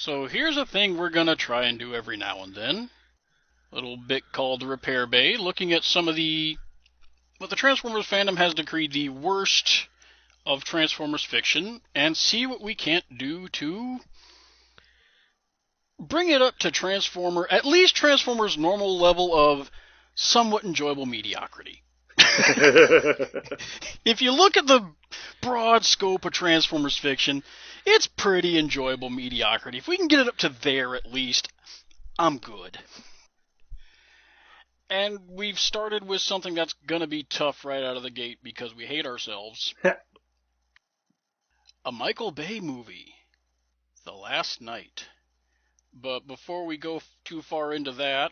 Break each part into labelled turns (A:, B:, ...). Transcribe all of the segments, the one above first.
A: So here's a thing we're gonna try and do every now and then. A little bit called the Repair Bay, looking at some of what the Transformers fandom has decreed the worst of Transformers fiction, and see what we can't do to bring it up to at least Transformers' normal level of somewhat enjoyable mediocrity. If you look at the broad scope of Transformers fiction, it's pretty enjoyable mediocrity. If we can get it up to there at least, I'm good. And we've started with something that's gonna be tough right out of the gate because we hate ourselves. A Michael Bay movie, The Last Night. But before we go too far into that,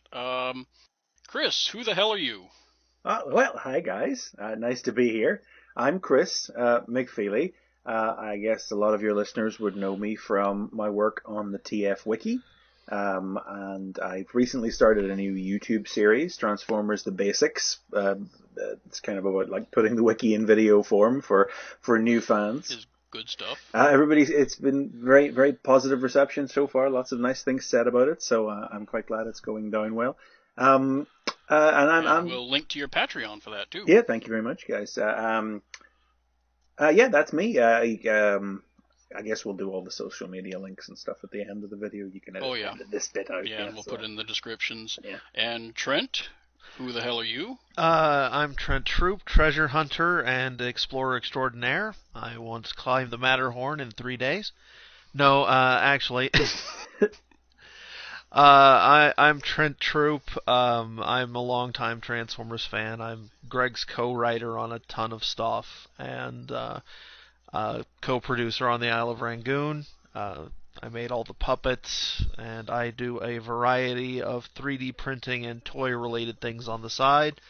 A: Chris, who the hell are you?
B: Well, hi guys. Nice to be here. I'm Chris McFeely. I guess a lot of your listeners would know me from my work on the TF Wiki. And I've recently started a new YouTube series, Transformers: The Basics. It's kind of about like putting the wiki in video form for new fans.
A: Is good stuff.
B: It's been very, very positive reception so far. Lots of nice things said about it, so I'm quite glad it's going down well. And
A: we'll link to your Patreon for that too.
B: Yeah, thank you very much, guys. Yeah, that's me. I guess we'll do all the social media links and stuff at the end of the video. You can edit this bit out.
A: Yeah, and we'll put it in the descriptions.
B: Yeah.
A: And Trent, who the hell are you?
C: I'm Trent Troop, treasure hunter and explorer extraordinaire. I once climbed the Matterhorn in 3 days. No, actually... I'm Trent Troop. I'm a longtime Transformers fan. I'm Greg's co-writer on a ton of stuff, and co-producer on the Isle of Rangoon. I made all the puppets, and I do a variety of 3D printing and toy-related things on the side.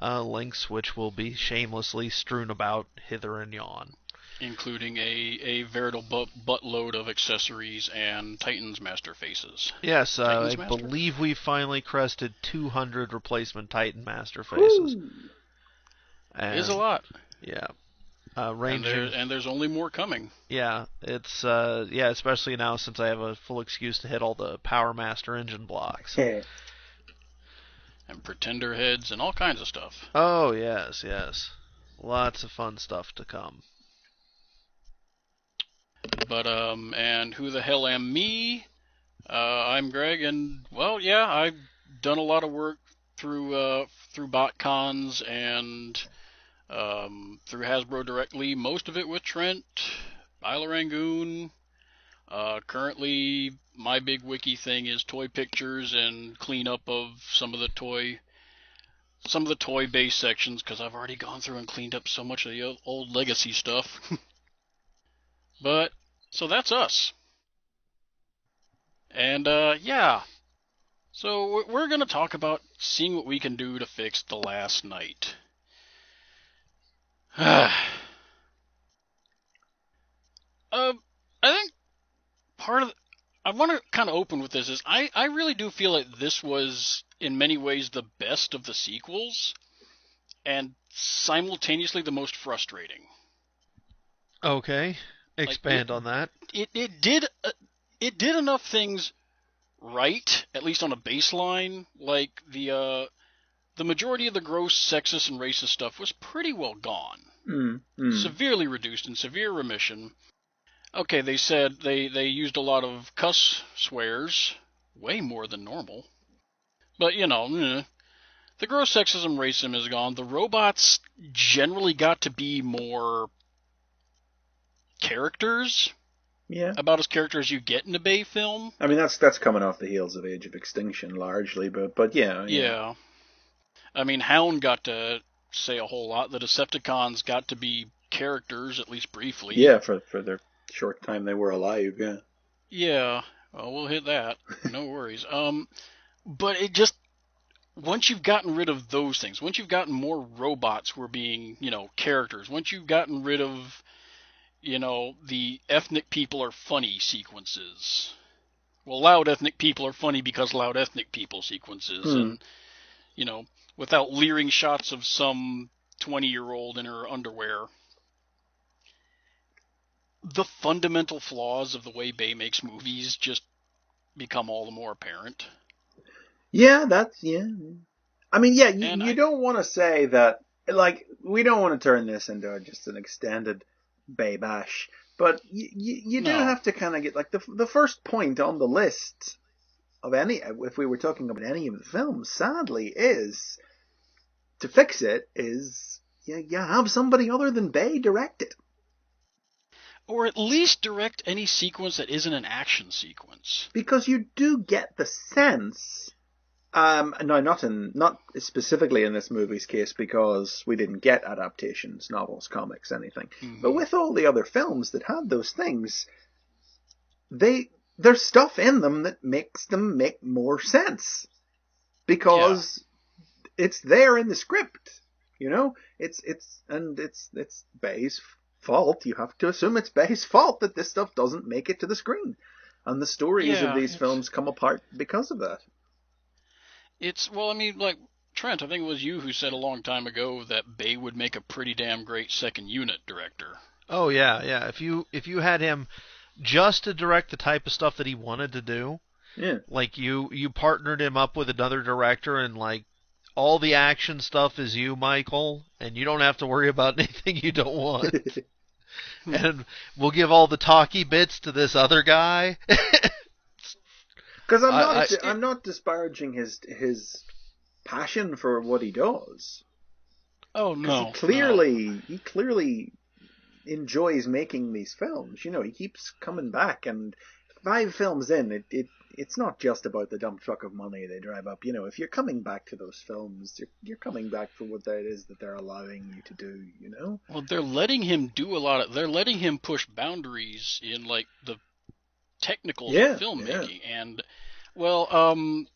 C: Links which will be shamelessly strewn about hither and yon.
A: Including a veritable buttload of accessories and Titans Master faces.
C: Yes, I believe we finally crested 200 replacement Titan Master faces.
A: It is a lot.
C: Yeah.
A: And there's only more coming.
C: Yeah, it's especially now since I have a full excuse to hit all the Power Master engine blocks.
B: Yeah.
A: And Pretender heads and all kinds of stuff.
C: Oh, yes. Lots of fun stuff to come.
A: But, and who the hell am me? I'm Greg, and, well, yeah, I've done a lot of work through BotCons and through Hasbro directly, most of it with Trent, Isla Rangoon. Currently, my big wiki thing is toy pictures and cleanup of some of the toy-based sections, because I've already gone through and cleaned up so much of the old legacy stuff. But, so that's us. And, yeah. So, we're going to talk about seeing what we can do to fix The Last Night. I think I want to kind of open with this is I really do feel like this was, in many ways, the best of the sequels, and simultaneously the most frustrating.
C: Okay. Expand on that.
A: It did enough things right, at least on a baseline. Like the majority of the gross sexist and racist stuff was pretty well gone, severely reduced in severe remission. Okay, they said they used a lot of cuss swears, way more than normal. But the gross sexism, racism is gone. The robots generally got to be more characters.
B: Yeah.
A: About as character as you get in a Bay film.
B: I mean, that's coming off the heels of Age of Extinction, largely, but yeah.
A: Yeah. I mean, Hound got to say a whole lot. The Decepticons got to be characters, at least briefly.
B: Yeah, for their short time they were alive, yeah.
A: Yeah. Well, we'll hit that. No worries. But it just... Once you've gotten rid of those things, once you've gotten more robots who are being, characters, once you've gotten rid of... the ethnic people are funny sequences. Well, loud ethnic people are funny because loud ethnic people sequences. And, without leering shots of some 20-year-old in her underwear. The fundamental flaws of the way Bay makes movies just become all the more apparent.
B: Yeah, yeah. I mean, yeah,
A: And
B: you don't want to say that, like, we don't want to turn this into just an extended Bay Bash, but you do
A: no.
B: have to kind of get, like, the first point on the list of any, if we were talking about any of the films, sadly, is to fix it is you have somebody other than Bay direct it.
A: Or at least direct any sequence that isn't an action sequence.
B: Because you do get the sense, no, not specifically in this movie's case because we didn't get adaptations, novels, comics, anything. But
A: Mm-hmm.
B: with all the other films that had those things, there's stuff in them that makes them make more sense
A: Yeah.
B: because it's there in the script. You know, it's Bay's fault. You have to assume it's Bay's fault that this stuff doesn't make it to the screen, and the stories of
A: Yeah,
B: these films come apart because of that.
A: well, I mean, like Trent, I think it was you who said a long time ago that Bay would make a pretty damn great second unit director.
C: Oh yeah, yeah. If you had him just to direct the type of stuff that he wanted to do,
B: Yeah.
C: like you partnered him up with another director and like all the action stuff is you, Michael, and you don't have to worry about anything you don't want. And we'll give all the talky bits to this other guy.
B: Because
C: I
B: I'm not disparaging his passion for what he does.
A: Oh
B: Because
A: no, no.
B: he clearly enjoys making these films. You know, he keeps coming back, and 5 films in, it's not just about the dump truck of money they drive up. You know, if you're coming back to those films, you're coming back for what that is that they're allowing you to do. You know.
A: Well, they're letting him do a lot of. They're letting him push boundaries in like the technicals of
B: Yeah, yeah.
A: filmmaking, and well, I don't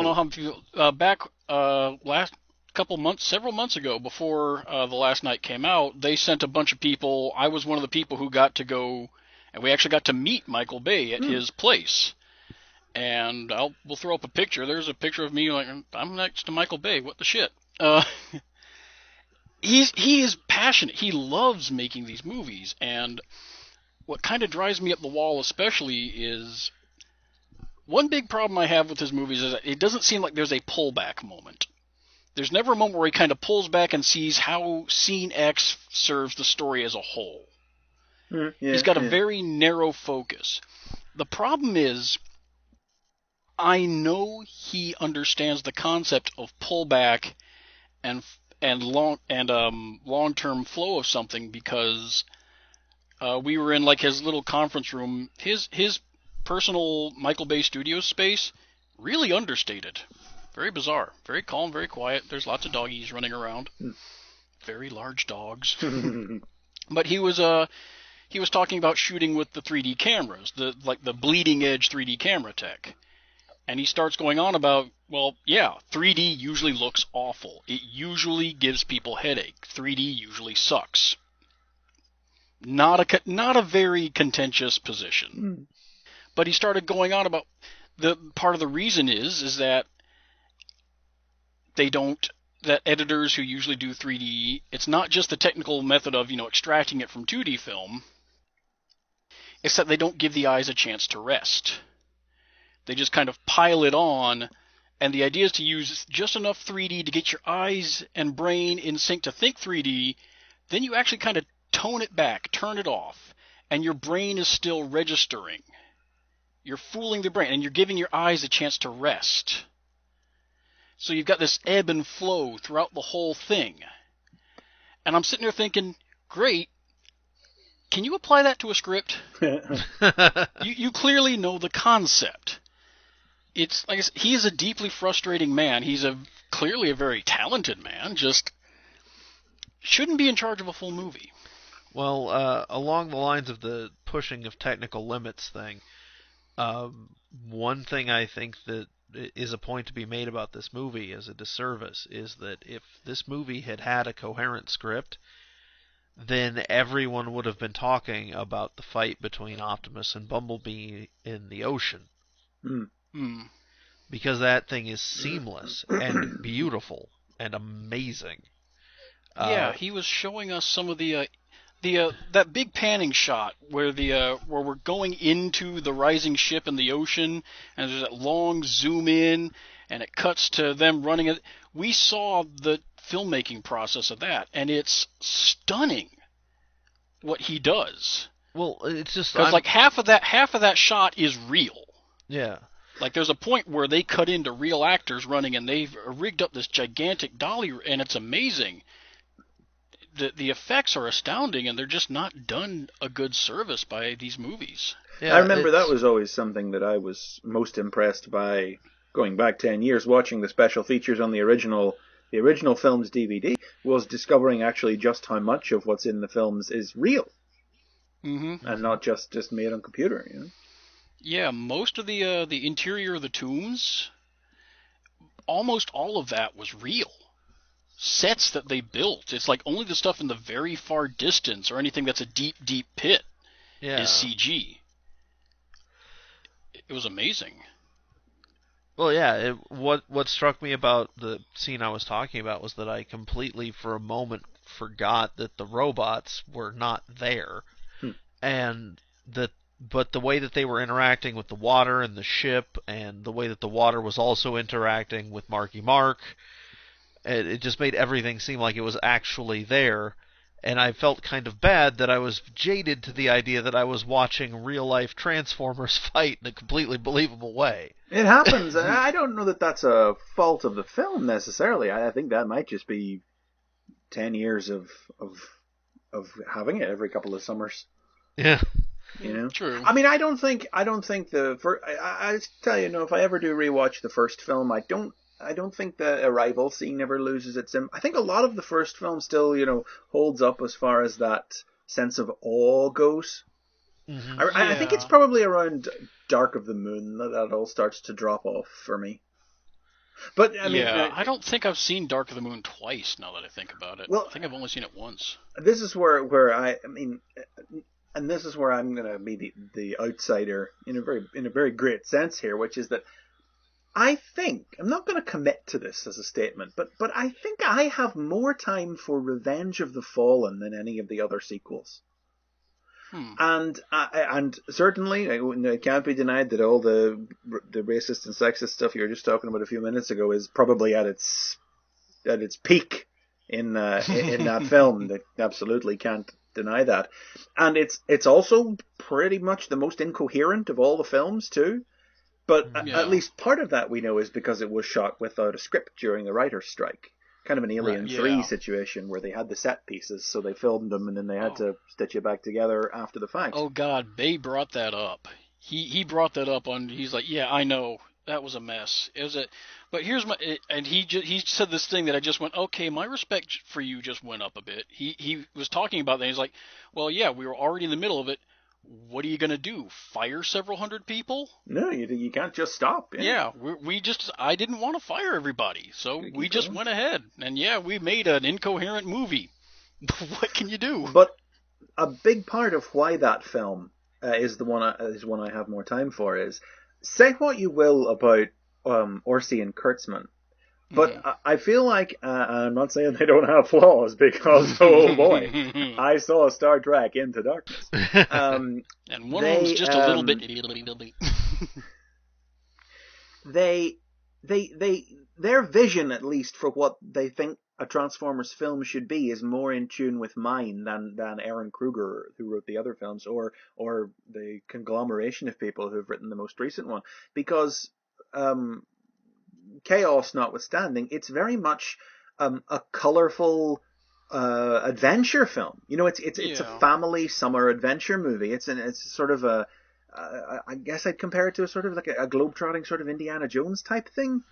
A: know
C: oh
A: how you back last couple months, several months ago, before the last night came out, they sent a bunch of people. I was one of the people who got to go, and we actually got to meet Michael Bay at
B: Hmm.
A: his place. And we'll throw up a picture. There's a picture of me like I'm next to Michael Bay. What the shit? Uh, he is passionate. He loves making these movies, and what kind of drives me up the wall, especially, is one big problem I have with his movies is that it doesn't seem like there's a pullback moment. There's never a moment where he kind of pulls back and sees how scene X serves the story as a whole. He's
B: Yeah,
A: got a
B: yeah.
A: very narrow focus. The problem is, I know he understands the concept of pullback and long term flow of something because we were in like his little conference room. His personal Michael Bay Studios space, really understated, very bizarre, very calm, very quiet. There's lots of doggies running around, very large dogs. But he was talking about shooting with the 3D cameras, the bleeding edge 3D camera tech. And he starts going on about, well, yeah, 3D usually looks awful. It usually gives people headache. 3D usually sucks. Not a very contentious position. But he started going on about the part of the reason is that they don't that editors who usually do 3D, it's not just the technical method of, extracting it from 2D film. It's that they don't give the eyes a chance to rest. They just kind of pile it on, and the idea is to use just enough 3D to get your eyes and brain in sync to think 3D, then you actually kind of tone it back, turn it off, and your brain is still registering. You're fooling the brain, and you're giving your eyes a chance to rest. So you've got this ebb and flow throughout the whole thing. And I'm sitting there thinking, great, can you apply that to a script? You clearly know the concept. It's like he is a deeply frustrating man. He's clearly a very talented man, just shouldn't be in charge of a full movie.
C: well, along the lines of the pushing of technical limits thing, one thing I think that is a point to be made about this movie as a disservice is that if this movie had had a coherent script, then everyone would have been talking about the fight between Optimus and Bumblebee in the ocean.
A: Hmm.
C: Because that thing is seamless and beautiful and amazing.
A: Yeah,
C: Uh,
A: he was showing us some of the The that big panning shot where where we're going into the rising ship in the ocean, and there's that long zoom in, and it cuts to them running it. We saw the filmmaking process of that, and it's stunning what he does.
C: Well, it's just
A: Because like half of that shot is real.
C: yeah.
A: Like there's a point where they cut into real actors running, and they've rigged up this gigantic dolly, and it's amazing. The effects are astounding, and they're just not done a good service by these movies.
C: Yeah,
B: I remember that was always something that I was most impressed by, going back 10 years, watching the special features on the original film's DVD, was discovering actually just how much of what's in the films is real.
A: Mm-hmm.
B: And not just made on computer, you know?
A: Yeah, most of the interior of the tombs, almost all of that was real. Sets that they built. It's like only the stuff in the very far distance or anything that's a deep, deep pit is CG. It was amazing.
C: Well, yeah. What struck me about the scene I was talking about was that I completely, for a moment, forgot that the robots were not there, and but the way that they were interacting with the water and the ship, and the way that the water was also interacting with Marky Mark, it just made everything seem like it was actually there. And I felt kind of bad that I was jaded to the idea that I was watching real-life Transformers fight in a completely believable way.
B: It happens. I don't know that that's a fault of the film necessarily. I think that might just be 10 years of having it every couple of summers.
C: Yeah.
B: You know?
A: True.
B: I mean, I don't think I tell you, if I ever do rewatch the first film, I don't think the arrival scene ever loses its I think a lot of the first film still, holds up as far as that sense of awe goes.
C: Mm-hmm.
B: I think it's probably around Dark of the Moon that all starts to drop off for me. But I mean,
A: I don't think I've seen Dark of the Moon twice. Now that I think about it,
B: well,
A: I think I've only seen it once.
B: This is where I mean, and this is where I'm going to be the outsider in a very great sense here, which is that I think I'm not going to commit to this as a statement, but I think I have more time for Revenge of the Fallen than any of the other sequels. And certainly it can't be denied that all the racist and sexist stuff you were just talking about a few minutes ago is probably at its peak in that film. That absolutely can't deny that. And it's also pretty much the most incoherent of all the films too. But at least part of that we know is because it was shot without a script during the writer's strike. Kind of an Alien 3 situation where they had the set pieces, so they filmed them and then they had to stitch it back together after the fact.
A: Oh God, Bay brought that up. He brought that up he's like, yeah, I know that was a mess. But here's and he said this thing that I just went, okay, my respect for you just went up a bit. He was talking about that. He's like, well, yeah, we were already in the middle of it. What are you gonna do? Fire several hundred people?
B: No, you can't just stop.
A: Yeah, I didn't want to fire everybody, so we just went ahead, and we made an incoherent movie. What can you do?
B: But a big part of why that film is one I have more time for is, say what you will about Orsi and Kurtzman, but I feel like I'm not saying they don't have flaws, because oh boy, I saw Star Trek Into Darkness,
A: and one of them's just a little bit.
B: Their vision, at least for what they think a Transformers film should be, is more in tune with mine than Aaron Kruger, who wrote the other films, or the conglomeration of people who have written the most recent one, because chaos notwithstanding, it's very much a colorful adventure film. It's a family summer adventure movie. It's sort of a I guess I'd compare it to a sort of like a globetrotting sort of Indiana Jones type thing,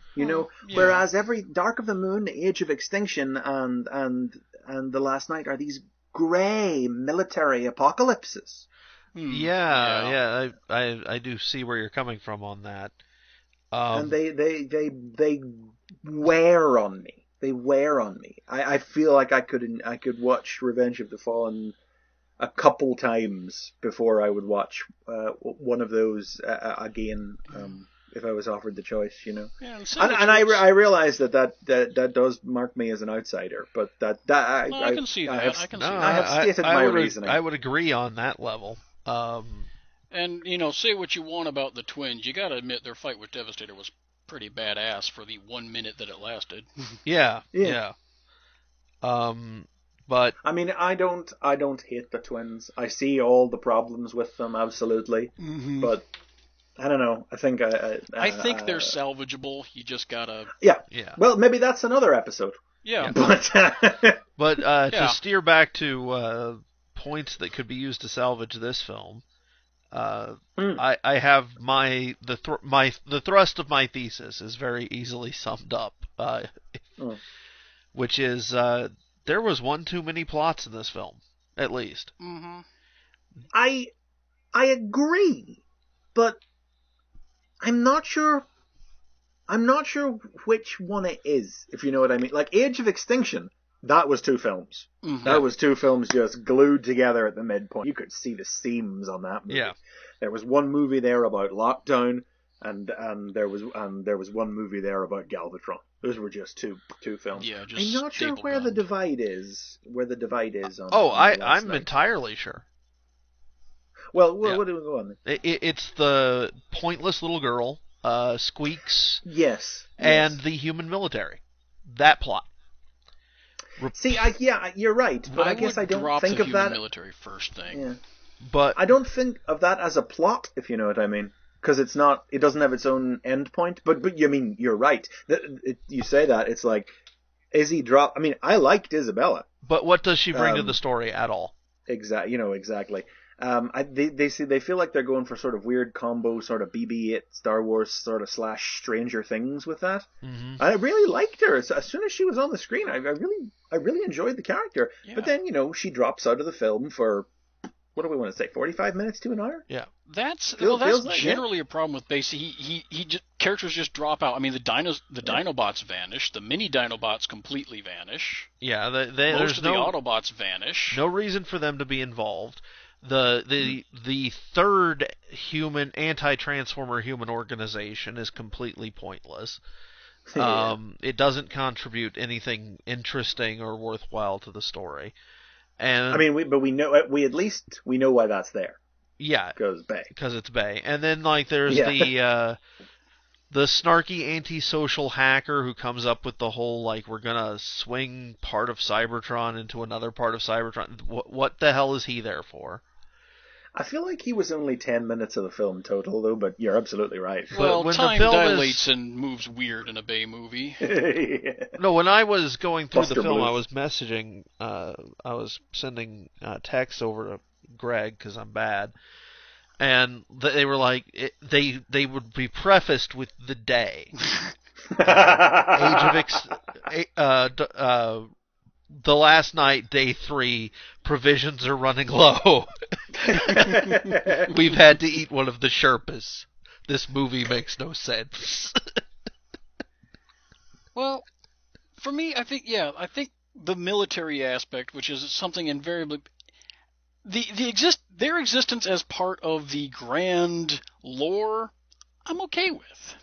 B: whereas every Dark of the Moon, Age of Extinction, and The Last Night are these grey military apocalypses.
C: Yeah. I do see where you're coming from on that.
B: And they wear on me. They wear on me. I feel like I could watch Revenge of the Fallen a couple times before I would watch one of those again if I was offered the choice, you know.
A: Yeah,
B: And I realize that does mark me as an outsider, but
A: no, I can see that. I can see that.
B: I have stated my reasoning.
C: I would agree on that level.
A: And, you know, say what you want about the twins, you gotta admit their fight with Devastator was pretty badass for the 1 minute that it lasted.
C: Yeah. But
B: I mean, I don't hate the twins. I see all the problems with them, absolutely.
A: Mm-hmm.
B: But I don't know. I think
A: I think they're salvageable. You just gotta.
B: Yeah.
C: Yeah.
B: Well, maybe that's another episode.
A: Yeah.
B: But
C: to steer back to points that could be used to salvage this film, I have the thrust of my thesis is very easily summed up, which is there was one too many plots in this film, at least.
A: Mm-hmm.
B: I agree, but I'm not sure which one it is, if you know what I mean. Like Age of Extinction, that was 2 films.
A: Mm-hmm.
B: That was 2 films just glued together at the midpoint. You could see the seams on that movie.
C: Yeah.
B: There was one movie there about lockdown, and there was one movie there about Galvatron. Those were just two films.
A: Yeah, just
B: I'm not sure where the divide is. Where the divide is on.
C: I'm entirely sure.
B: Well, what do we go on then?
C: It's the pointless little girl, Squeaks.
B: Yes.
C: And the human military. That plot.
B: See, you're right, but I guess I don't think of that.
A: Military first thing.
B: Yeah.
C: But
B: I don't think of that as a plot, if you know what I mean, because it doesn't have its own end point. But you mean you're right. You say that it's like Izzy drop. I mean, I liked Isabella.
C: But what does she bring to the story at all?
B: Exactly. They feel like they're going for sort of weird combo, sort of BB-8 Star Wars sort of / Stranger Things with that.
C: Mm-hmm.
B: I really liked her. As soon as she was on the screen, I really enjoyed the character. Yeah. But then she drops out of the film for, what do we want to say, 45 minutes to an hour?
C: Yeah.
A: That's generally a problem with base. Characters just drop out. I mean, the Dinobots vanish. The mini Dinobots completely vanish.
C: Yeah,
A: most of the Autobots vanish.
C: No reason for them to be involved. The third human anti-transformer human organization is completely pointless.
B: Yeah.
C: It doesn't contribute anything interesting or worthwhile to the story. And
B: I mean, we know why that's there.
C: Yeah,
B: because
C: it's Bay. And then there's the snarky antisocial hacker who comes up with the whole we're gonna swing part of Cybertron into another part of Cybertron. What the hell is he there for?
B: I feel like he was only 10 minutes of the film total, though, but you're absolutely right.
A: Well, when time dilates and moves weird in a Bay movie.
B: Yeah.
C: No, when I was going through the film,
B: moves.
C: I was messaging, I was sending texts over to Greg, because I'm bad, and they were like, they would be prefaced with the day. The last night, day 3, provisions are running low. We've had to eat one of the Sherpas. This movie makes no sense.
A: Well, for me, I think the military aspect, which is something invariably, their existence as part of the grand lore, I'm okay with.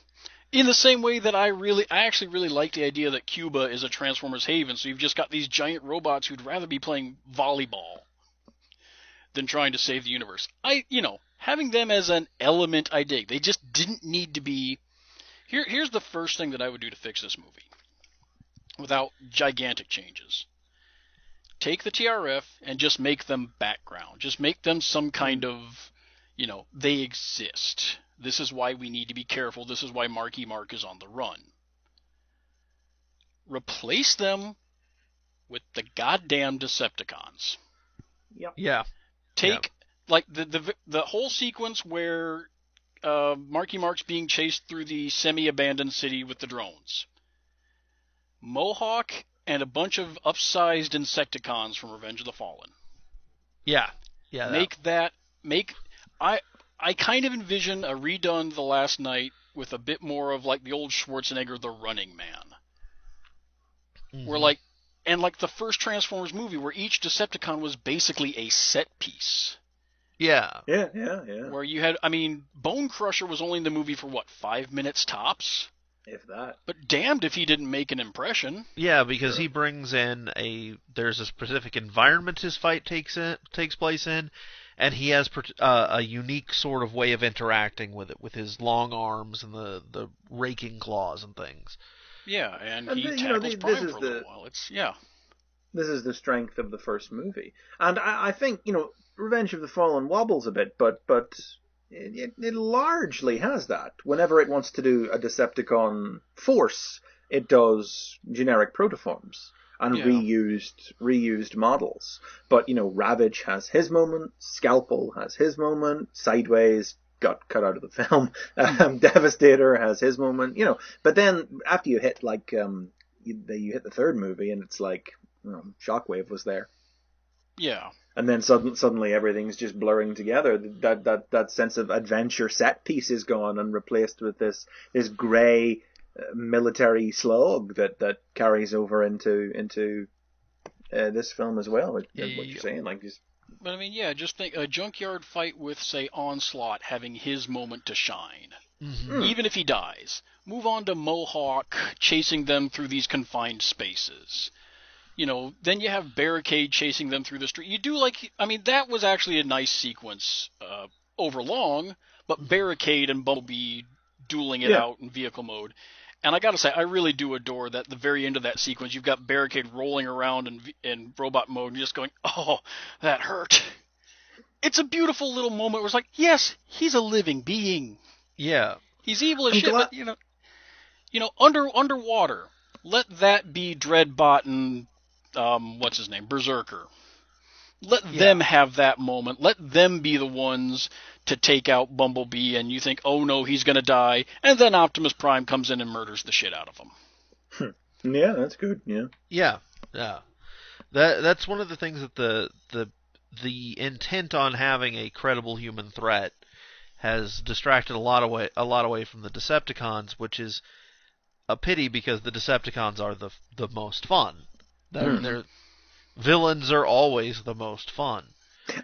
A: In the same way that I actually really like the idea that Cuba is a Transformers haven, so you've just got these giant robots who'd rather be playing volleyball than trying to save the universe. Having them as an element I dig. They just didn't need to be. Here's the first thing that I would do to fix this movie without gigantic changes. Take the TRF and just make them background. Just make them some kind of, they exist. This is why we need to be careful. This is why Marky Mark is on the run. Replace them with the goddamn Decepticons.
B: Yep.
C: Yeah.
A: Take the whole sequence where Marky Mark's being chased through the semi-abandoned city with the drones. Mohawk and a bunch of upsized Insecticons from Revenge of the Fallen.
C: Yeah.
A: I kind of envision a redone The Last Night with a bit more of the old Schwarzenegger, the Running Man.
C: Mm-hmm.
A: Where the first Transformers movie where each Decepticon was basically a set piece.
C: Yeah.
B: Yeah.
A: where you had, I mean, Bone Crusher was only in the movie for what, 5 minutes tops?
B: If that.
A: But damned if he didn't make an impression.
C: Yeah, because
B: Sure.
C: he brings in there's a specific environment his fight takes place in, and he has a unique sort of way of interacting with it, with his long arms and the raking claws and things.
A: Yeah, and
B: And
A: he
B: you know,
A: tackles
B: this
A: Prime
B: is
A: for a little while. Yeah.
B: the strength of the first movie, and I think Revenge of the Fallen wobbles a bit, but it largely has that. Whenever it wants to do a Decepticon force, it does generic protoforms and
A: Yeah.
B: reused models. But Ravage has his moment, Scalpel has his moment, Sideways got cut out of the film, Devastator has his moment, But then after you hit you hit the third movie, and it's like Shockwave was there.
A: Yeah.
B: And then suddenly everything's just blurring together. That sense of adventure set piece is gone and replaced with this grey military slog that carries over into this film as well. What you're saying, like just.
A: But I mean, yeah, just think a junkyard fight with, say, Onslaught having his moment to shine.
C: Mm-hmm.
A: Even if he dies. Move on to Mohawk chasing them through these confined spaces. Then you have Barricade chasing them through the street. You do that was actually a nice sequence over long, but Barricade and Bumblebee dueling it out in vehicle mode. And I gotta say, I really do adore that the very end of that sequence, you've got Barricade rolling around in robot mode and just going, oh, that hurt. It's a beautiful little moment where it's like, yes, he's a living being.
C: Yeah.
A: He's evil as shit, but, underwater, let that be Dreadbot and, what's his name, Berserker. Let them have that moment. Let them be the ones to take out Bumblebee, and you think, oh no, he's going to die, and then Optimus Prime comes in and murders the shit out of him.
B: Yeah, that's good.
C: Yeah. That's one of the things that the intent on having a credible human threat has distracted a lot away from the Decepticons, which is a pity because the Decepticons are the most fun. They're villains are always the most fun.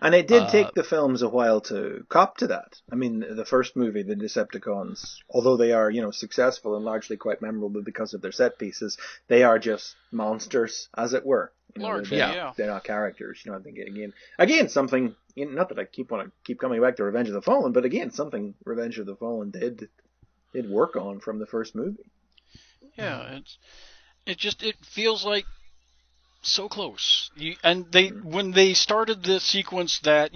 B: And it did take the films a while to cop to that. I mean, the first movie, the Decepticons, although they are, successful and largely quite memorable because of their set pieces, they are just monsters, as it were.
A: Largely,
B: they're not characters. I think again something. Not that I keep coming back to Revenge of the Fallen, but again something Revenge of the Fallen did work on from the first movie.
A: Yeah, it feels like so close. When they started the sequence that,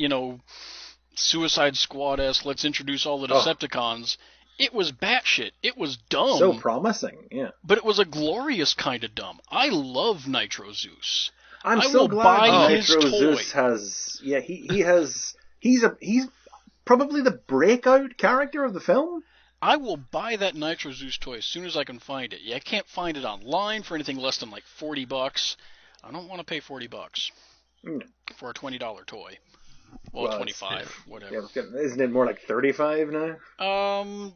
A: Suicide Squad-esque, let's introduce all the Decepticons, it was batshit. It was dumb.
B: So promising, yeah.
A: But it was a glorious kind of dumb. I love Nitro Zeus.
B: I'm
A: I
B: so
A: will
B: glad
A: buy
B: Nitro
A: his
B: Zeus
A: toy.
B: has he's probably the breakout character of the film.
A: I will buy that Nitro Zeus toy as soon as I can find it. Yeah, I can't find it online for anything less than like $40. I don't want to pay $40 for a $20 toy. Well, 25, whatever.
B: Yeah, isn't it more like 35 now?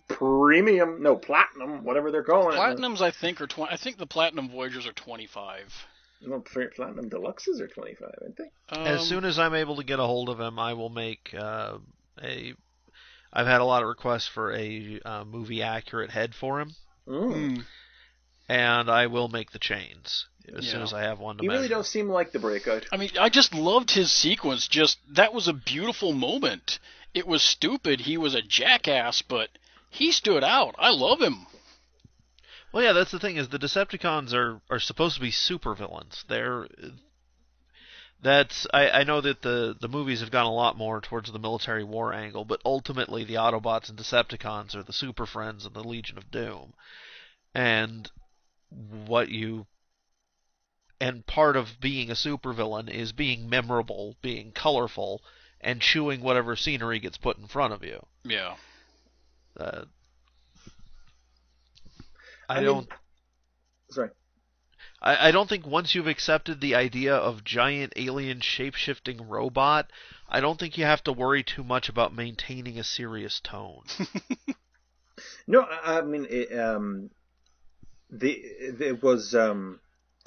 B: Premium, no, platinum, whatever they're calling
A: Platinums, I think, are 20. I think the Platinum Voyagers are 25.
B: No, platinum deluxes are 25, aren't they?
C: As soon as I'm able to get a hold of him, I will make I've had a lot of requests for a movie accurate head for him. And I will make the chains as soon as I have one to measure.
B: He really does seem like the breakout.
A: I mean, I just loved his sequence. That was a beautiful moment. It was stupid. He was a jackass, but he stood out. I love him.
C: Well, yeah, that's the thing, is the Decepticons are supposed to be supervillains. I know that the movies have gone a lot more towards the military war angle, but ultimately the Autobots and Decepticons are the Super Friends and the Legion of Doom. And part of being a supervillain is being memorable, being colorful, and chewing whatever scenery gets put in front of you.
A: Yeah.
C: I don't think once you've accepted the idea of giant alien shape-shifting robot, I don't think you have to worry too much about maintaining a serious tone.
B: No, I mean, it was to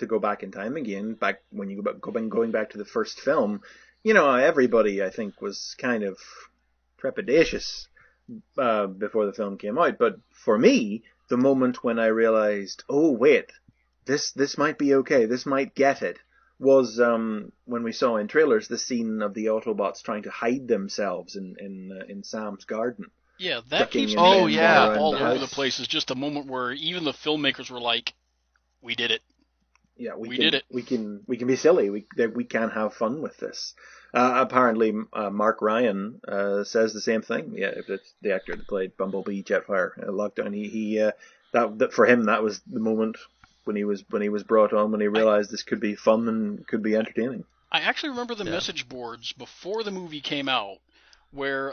B: go back in time again, back when you going back to the first film. everybody, I think, was kind of trepidatious before the film came out. But for me, the moment when I realized, oh, wait, this might be okay, this might get it, was when we saw in trailers the scene of the Autobots trying to hide themselves in Sam's garden.
A: Yeah, that keeps
B: and
A: me
B: bending
A: up
B: around
A: all
B: the
A: over
B: house.
A: the place. Is just a moment where even the filmmakers were like, "We did it.
B: Yeah,
A: We did it."
B: We can be silly. We can have fun with this. Apparently, Mark Ryan says the same thing. Yeah, it's the actor that played Bumblebee Jetfire Lockdown. That for him, that was the moment when he was brought on, when he realized this could be fun and could be entertaining.
A: I actually remember the message boards before the movie came out, where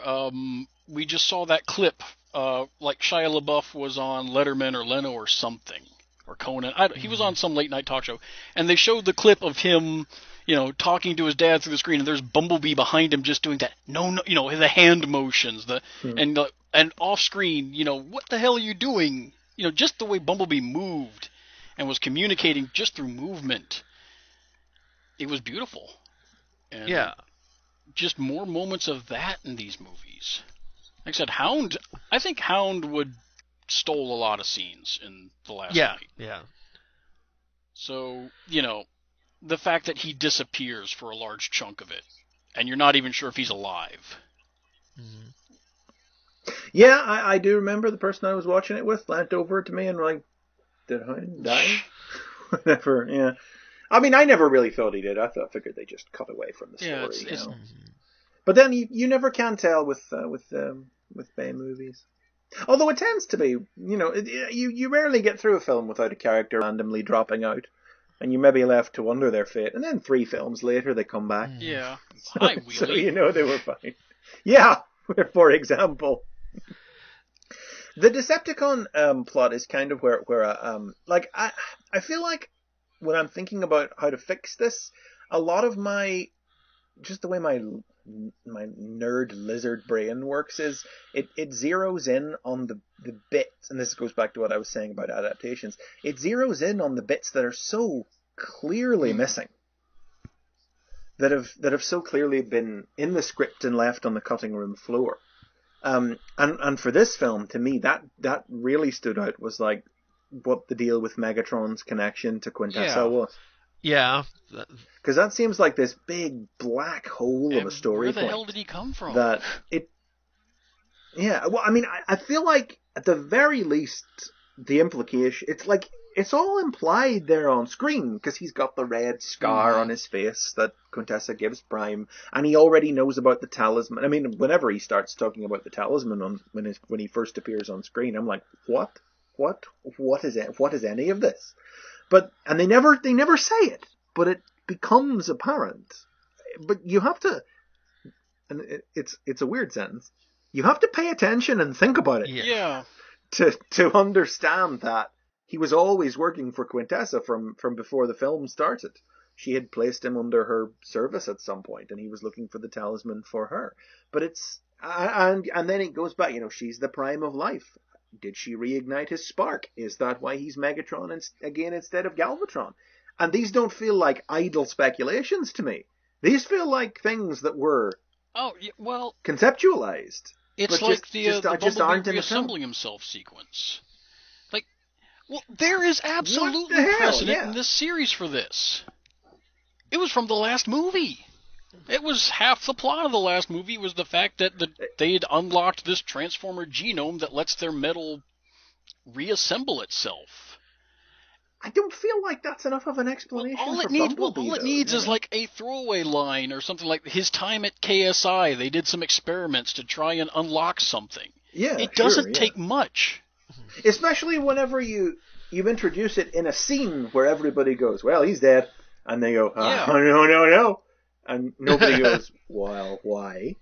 A: we just saw that clip, like Shia LaBeouf was on Letterman or Leno or something, or Conan. He was on some late night talk show, and they showed the clip of him, talking to his dad through the screen, and there's Bumblebee behind him just doing that, no, the hand motions, and off screen, what the hell are you doing? Just the way Bumblebee moved and was communicating just through movement. It was beautiful. And just more moments of that in these movies. Like I said, I think Hound stole a lot of scenes in The Last Night.
C: Yeah.
A: So, the fact that he disappears for a large chunk of it, and you're not even sure if he's alive.
C: Mm-hmm.
B: Yeah, I do remember the person I was watching it with leant over to me and were like, did Hound die? Whatever, yeah. I mean, I never really thought he did. I figured they just cut away from the story.
A: It's
B: But then you never can tell with Bay movies. Although it tends to be, you rarely get through a film without a character randomly dropping out, and you may be left to wonder their fate. And then 3 films later, they come back.
A: Yeah.
B: Hi, Wheelie. So they were fine. Yeah, for example. The Decepticon plot is kind of where I feel like when I'm thinking about how to fix this, a lot of the way my nerd lizard brain works is it zeroes in on the bits, and this goes back to what I was saying about adaptations. It zeroes in on the bits that are so clearly missing, that have so clearly been in the script and left on the cutting room floor. And for this film, to me, that really stood out, was like what the deal with Megatron's connection to Quintessa was.
C: Yeah.
B: Because that seems like this big black hole of a story point.
A: Where the hell did he come from?
B: Yeah, well, I mean, I feel like at the very least, the implication, it's all implied there on screen, because he's got the red scar on his face that Quintessa gives Prime, and he already knows about the talisman. I mean, whenever he starts talking about the talisman when he first appears on screen, I'm like, what? What is any of this? And they never say it, but it becomes apparent. But you have to, and it's a weird sentence, you have to pay attention and think about it.
A: Yeah.
B: To understand that he was always working for Quintessa from before the film started. She had placed him under her service at some point, and he was looking for the talisman for her. But and then it goes back, she's the prime of life. Did she reignite his spark? Is that why he's Megatron again instead of Galvatron? And these don't feel like idle speculations to me. These feel like things that were conceptualized.
A: It's like the Bumblebee reassembling himself sequence. There is absolutely precedent in this series for this. It was from the last movie. It was half the plot of the last movie was the fact that they had unlocked this Transformer genome that lets their metal reassemble itself.
B: I don't feel like that's enough of an explanation for Bumblebee.
A: All it needs is like a throwaway line or something like his time at KSI. They did some experiments to try and unlock something.
B: Yeah,
A: it doesn't take much.
B: Especially whenever you introduce it in a scene where everybody goes, well, he's dead. And they go, no. And nobody goes, well, why?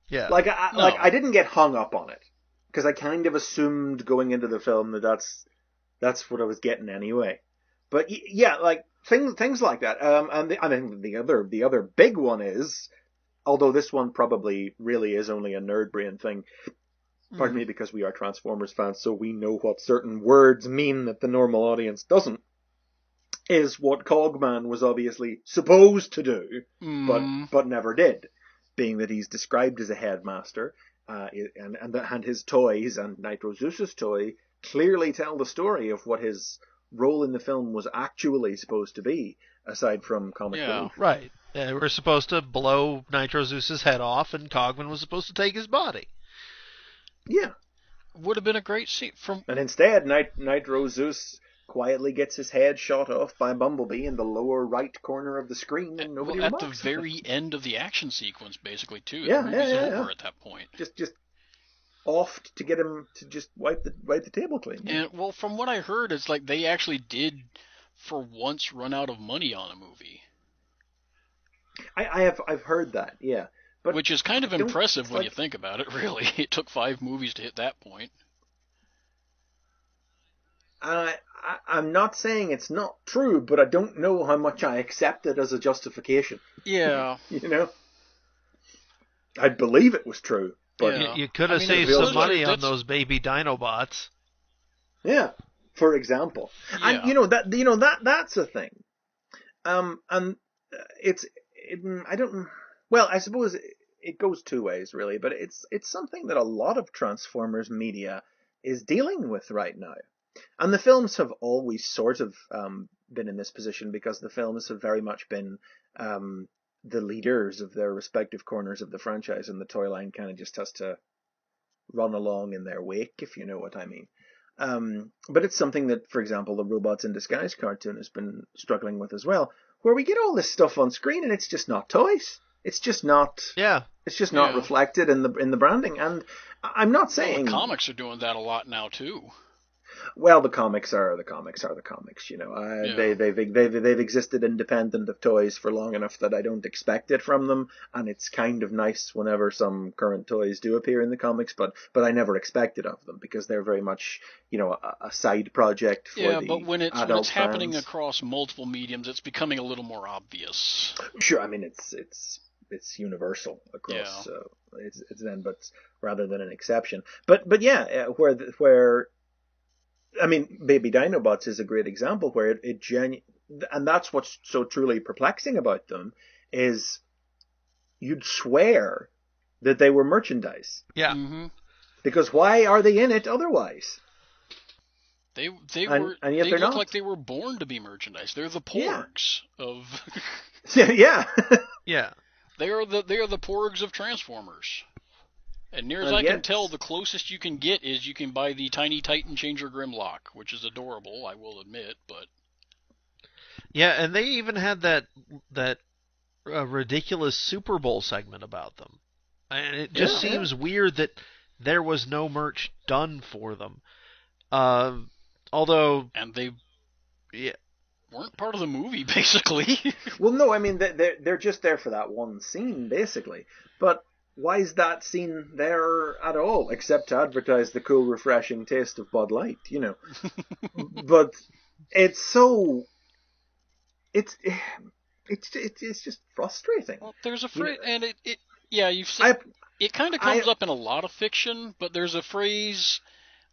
C: Yeah.
B: I didn't get hung up on it, because I kind of assumed going into the film that's what I was getting anyway. But yeah, like things like that. And I think the other big one is, although this one probably really is only a nerd brain thing. Pardon me, because we are Transformers fans, so we know what certain words mean that the normal audience doesn't. is what Cogman was obviously supposed to do,
A: Mm.
B: but never did, being that he's described as a headmaster, and his toys and Nitro Zeus's toy clearly tell the story of what his role in the film was actually supposed to be, aside from comic
A: Yeah.
B: relief.
C: Right. We're supposed to blow Nitro Zeus's head off, and Cogman was supposed to take his body.
B: Yeah.
A: Would have been a great scene.
B: And instead, Nitro Zeus quietly gets his head shot off by Bumblebee in the lower right corner of the screen, and nobody
A: at the
B: remarks.
A: very end of the action sequence, basically, too.
B: Yeah,
A: The movie's
B: yeah,
A: over
B: yeah.
A: at that point.
B: Just offed to get him to just wipe the table clean. Yeah.
A: And well, from what I heard, it's like they actually did, for once, run out of money on a movie.
B: I've heard that, yeah. But
A: which is kind of impressive when
B: like,
A: you think about it, really. It took 5 movies to hit that point.
B: I'm not saying it's not true, but I don't know how much I accept it as a justification.
A: Yeah.
B: You know? I'd believe it was true. But
A: yeah.
C: You could have saved some money on those baby Dinobots.
B: Yeah, for example.
A: Yeah.
B: And that's a thing. I suppose it goes two ways really, but it's something that a lot of Transformers media is dealing with right now. And the films have always sort of been in this position because the films have very much been the leaders of their respective corners of the franchise, and the toy line kind of just has to run along in their wake, if you know what I mean. But it's something that, for example, the Robots in Disguise cartoon has been struggling with as well, where we get all this stuff on screen and it's just not toys. It's just not.
C: Yeah.
B: It's just not reflected in the branding. And I'm not saying
A: the comics are doing that a lot now too.
B: Well, the comics are the comics. You know, they've existed independent of toys for long enough that I don't expect it from them, and it's kind of nice whenever some current toys do appear in the comics. But I never expect it of them because they're very much, a side project for the
A: but when it's
B: adult
A: happening
B: fans.
A: Across multiple mediums, it's becoming a little more obvious.
B: Sure, I mean it's universal across. It's then, but rather than an exception. But yeah, where. I mean, Baby Dinobots is a great example where and that's what's so truly perplexing about them is you'd swear that they were merchandise.
C: Yeah.
A: Mm-hmm.
B: Because why are they in it otherwise?
A: They
B: look
A: like they were born to be merchandise. They're the porgs of.
B: Yeah.
C: Yeah.
A: They are the porgs of Transformers. And near as I can tell, the closest you can get is you can buy the Tiny Titan Changer Grimlock, which is adorable, I will admit, but...
C: Yeah, and they even had that ridiculous Super Bowl segment about them. And it just seems weird that there was no merch done for them. Although...
A: And they weren't part of the movie, basically.
B: Well, no, I mean, they're just there for that one scene, basically. But... why is that scene there at all, except to advertise the cool, refreshing taste of Bud Light, But it's so... It's just frustrating.
A: Well, there's a phrase, and you've said... it kind of comes up in a lot of fiction, but there's a phrase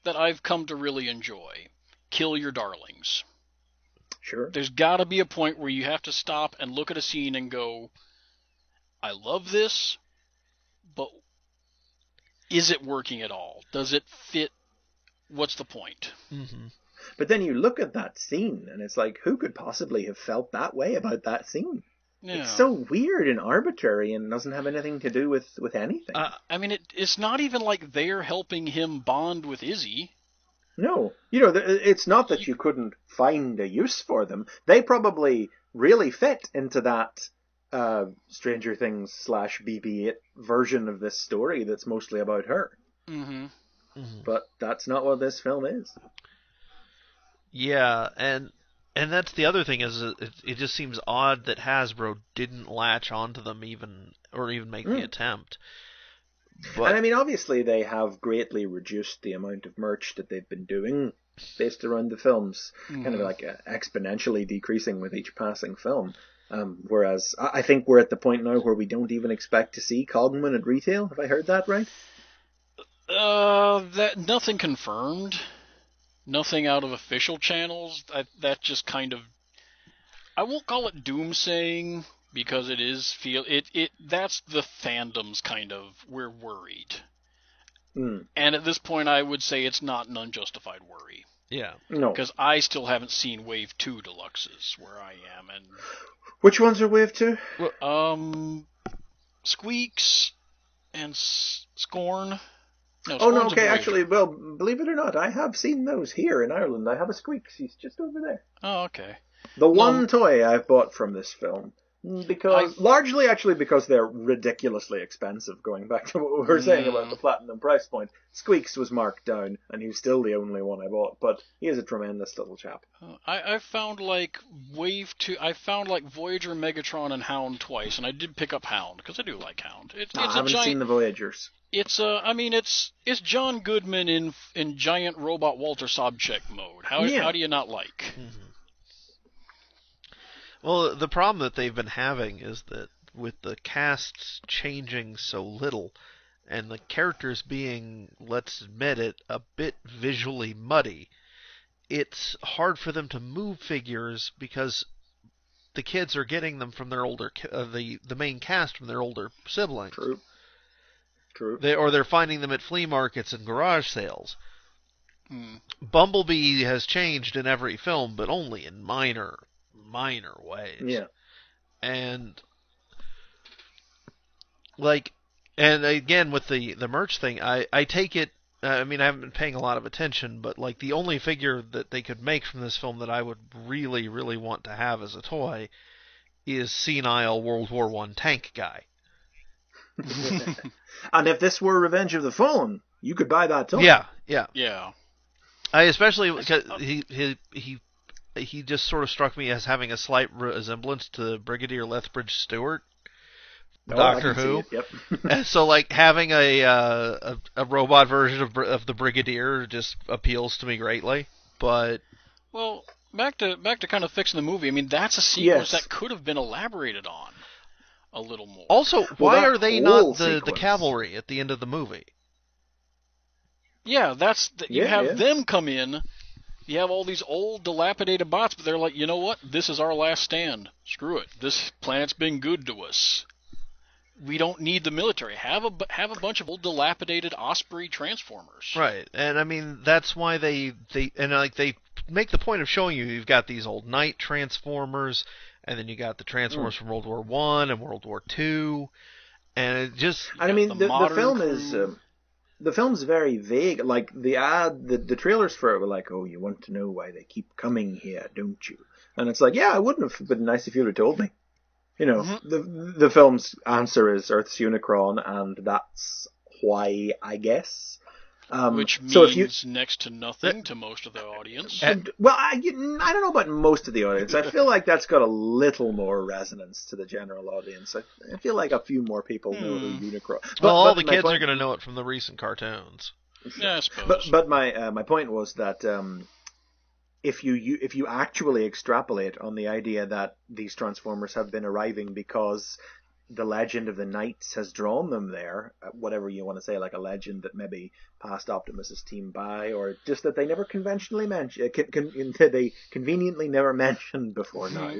A: that I've come to really enjoy. Kill your darlings.
B: Sure.
A: There's got to be a point where you have to stop and look at a scene and go, I love this, but is it working at all? Does it fit? What's the point?
C: Mm-hmm.
B: But then you look at that scene, and it's like, who could possibly have felt that way about that scene? Yeah. It's so weird and arbitrary and doesn't have anything to do with anything.
A: I mean, it's not even like they're helping him bond with Izzy.
B: No. It's not that you couldn't find a use for them. They probably really fit into that Stranger Things / BB-8 version of this story that's mostly about her.
A: Mm-hmm.
C: Mm-hmm.
B: But that's not what this film is.
C: Yeah, and that's the other thing is it just seems odd that Hasbro didn't latch onto them even make the attempt. But,
B: and I mean, obviously they have greatly reduced the amount of merch that they've been doing based around the films, kind of like exponentially decreasing with each passing film. Whereas I think we're at the point now where we don't even expect to see Cogman at retail. Have I heard that right?
A: That nothing confirmed. Nothing out of official channels. That just kind of I won't call it doomsaying because it is that's the fandom's kind of we're worried.
B: Mm.
A: And at this point I would say it's not an unjustified worry.
C: Yeah.
B: No.
A: Because I still haven't seen Wave 2 Deluxes where I am, and
B: Which ones are Wave 2?
A: Squeaks and Scorn. No,
B: Oh, no,
A: Scorn's a
B: okay,
A: Voyager.
B: actually, well, believe it or not, I have seen those here in Ireland. I have a Squeaks. He's just over there.
A: Oh, okay.
B: The one toy I've bought from this film, largely actually because they're ridiculously expensive, going back to what we were saying about the platinum price point. Squeaks was marked down, and he's still the only one I bought, but he is a tremendous little chap.
A: I found like Wave 2, I found like Voyager, Megatron, and Hound twice, and I did pick up Hound, because I do like Hound.
B: I haven't seen the Voyagers.
A: It's it's John Goodman in giant robot Walter Sobchak mode. How do you not like?
C: Mm-hmm. Well, the problem that they've been having is that with the casts changing so little, and the characters being, let's admit it, a bit visually muddy, it's hard for them to move figures because the kids are getting them from their older, the main cast from their older siblings.
B: True.
C: They're finding them at flea markets and garage sales.
A: Hmm.
C: Bumblebee has changed in every film, but only in minor ways.
B: Yeah.
C: And again with the merch thing, I take it. I mean, I haven't been paying a lot of attention, but like the only figure that they could make from this film that I would really, really want to have as a toy is senile World War I tank guy.
B: And if this were Revenge of the Fallen, you could buy that toy.
A: Yeah.
C: I especially because he just sort of struck me as having a slight resemblance to Brigadier Lethbridge Stewart, Doctor Who.
B: Yep.
C: And so, like, having a robot version of the Brigadier just appeals to me greatly. But
A: well, back to kind of fixing the movie. I mean, that's a sequence that could have been elaborated on a little more.
C: Also, why are they not the cavalry at the end of the movie?
A: Yeah, you have them come in. You have all these old, dilapidated bots, but they're like, you know what? This is our last stand. Screw it. This planet's been good to us. We don't need the military. Have a bunch of old, dilapidated Osprey transformers.
C: Right, and I mean that's why they make the point of showing you've got these old Knight transformers, and then you got the transformers from World War I and World War II, and it just.
B: And I mean the film is. The film's very vague. Like the trailers for it were like, "Oh, you want to know why they keep coming here, don't you?" And it's like, "Yeah, it wouldn't have been nice if you'd have told me." You know, the film's answer is Earth's Unicron, and that's why, I guess.
A: Which means next to nothing to most of the audience.
B: Well, I don't know about most of the audience. I feel like that's got a little more resonance to the general audience. I feel like a few more people know who Unicron.
C: Well, all the kids are going to know it from the recent cartoons.
A: Yeah, I suppose.
B: But my point was that if you actually extrapolate on the idea that these Transformers have been arriving because the legend of the Knights has drawn them there, whatever you want to say, like a legend that maybe passed Optimus's team by, or just that they never conventionally mentioned, they conveniently never mentioned before now.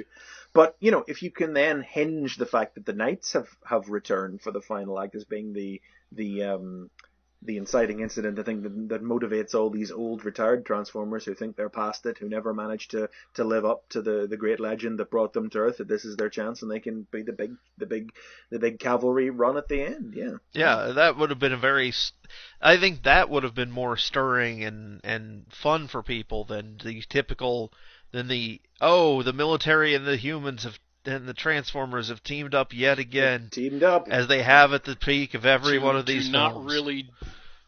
B: But, you know, if you can then hinge the fact that the Knights have returned for the final act as being the inciting incident, the thing that motivates all these old retired Transformers who think they're past it, who never managed to live up to the great legend that brought them to Earth, that this is their chance and they can be the big cavalry run at the end. Yeah,
C: that would have been I think that would have been more stirring and fun for people than the military and the humans and the Transformers have teamed up yet again. As they have at the peak of every one of these films.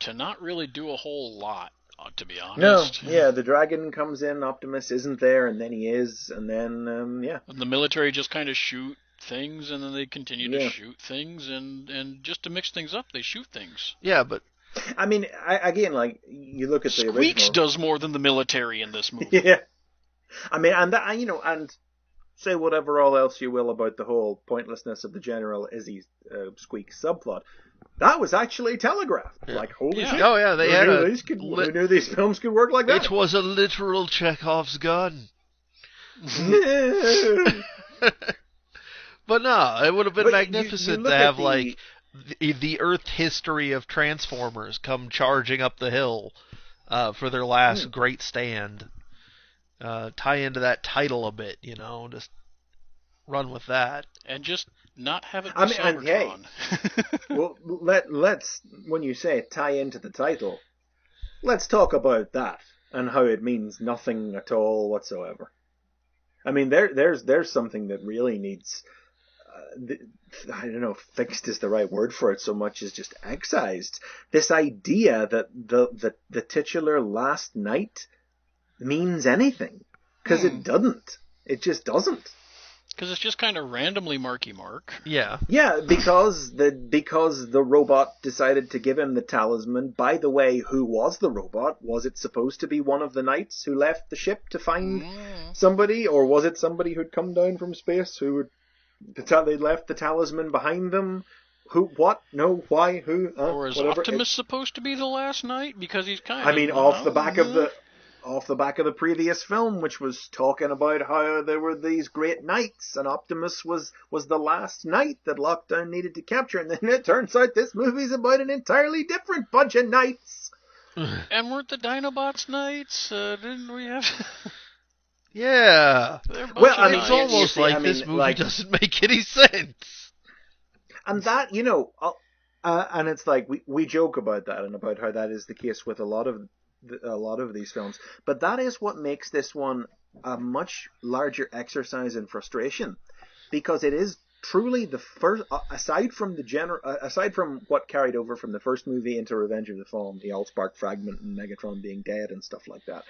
A: To not really do a whole lot, to be honest.
B: No, yeah, the dragon comes in, Optimus isn't there, and then he is, and then, And
A: the military just kind of shoot things, and then they continue to shoot things, and just to mix things up, they shoot things.
C: Yeah, but...
B: I mean, again, like, you look at the original...
A: Squeaks does more than the military in this movie.
B: Yeah. I mean, and say whatever all else you will about the whole pointlessness of the General Izzy Squeaks subplot. That was actually telegraphed. Yeah. Like, holy shit.
C: Oh, yeah, they
B: who knew these films could work like that?
C: It was a literal Chekhov's gun. But no, it would have been
B: But you
C: magnificent to
B: look at
C: have like the Earth history of Transformers come charging up the hill for their last great stand. Tie into that title a bit, just run with that.
A: And just not have it be
B: I mean, and hey,
A: Cybertron.
B: well, let's when you say tie into the title, let's talk about that and how it means nothing at all whatsoever. I mean, there's something that really needs, I don't know, fixed is the right word for it so much as just excised. This idea that the titular last night means anything, because it doesn't. It just doesn't.
A: Because it's just kind of randomly Marky Mark.
C: Yeah.
B: Yeah, because the robot decided to give him the talisman. By the way, who was the robot? Was it supposed to be one of the knights who left the ship to find somebody, or was it somebody who'd come down from space who they left the talisman behind them? Who? What? No? Why? Who?
A: Or is
B: whatever.
A: Optimus supposed to be the last knight? Because he's kind of...
B: I mean, off the back of the previous film, which was talking about how there were these great knights, and Optimus was the last knight that Lockdown needed to capture, and then it turns out this movie's about an entirely different bunch of knights.
A: And weren't the Dinobots knights? Didn't we have...
C: Yeah.
B: Well,
C: I mean, it's almost like this movie doesn't make any sense.
B: And that, and it's like we joke about that and about how that is the case with a lot of these films, but that is what makes this one a much larger exercise in frustration, because it is truly the first, aside from what carried over from the first movie into Revenge of the Fallen, the Allspark fragment and Megatron being dead and stuff like that.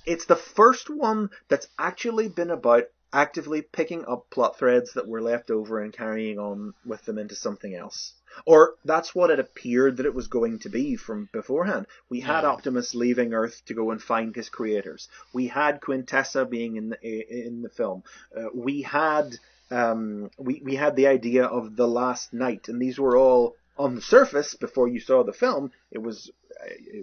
B: It's the first one that's actually been about actively picking up plot threads that were left over and carrying on with them into something else. Or that's what it appeared that it was going to be from beforehand. We had Optimus leaving Earth to go and find his creators. We had Quintessa being in the film. We had the idea of the last night, and these were all on the surface before you saw the film. It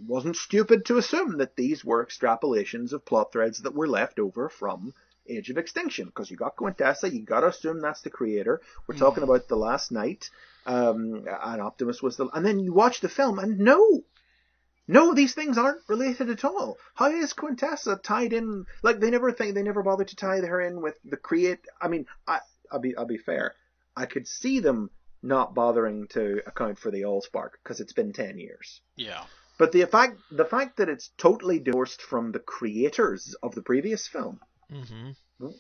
B: wasn't stupid to assume that these were extrapolations of plot threads that were left over from Age of Extinction, because you got Quintessa, you got to assume that's the creator. We're talking about the last night, and Optimus was and then you watch the film, and no, these things aren't related at all. How is Quintessa tied in? Like, they never bothered to tie her in with the I mean, I'll be fair. I could see them not bothering to account for the Allspark because it's been 10 years.
A: Yeah.
B: But the fact that it's totally divorced from the creators of the previous film,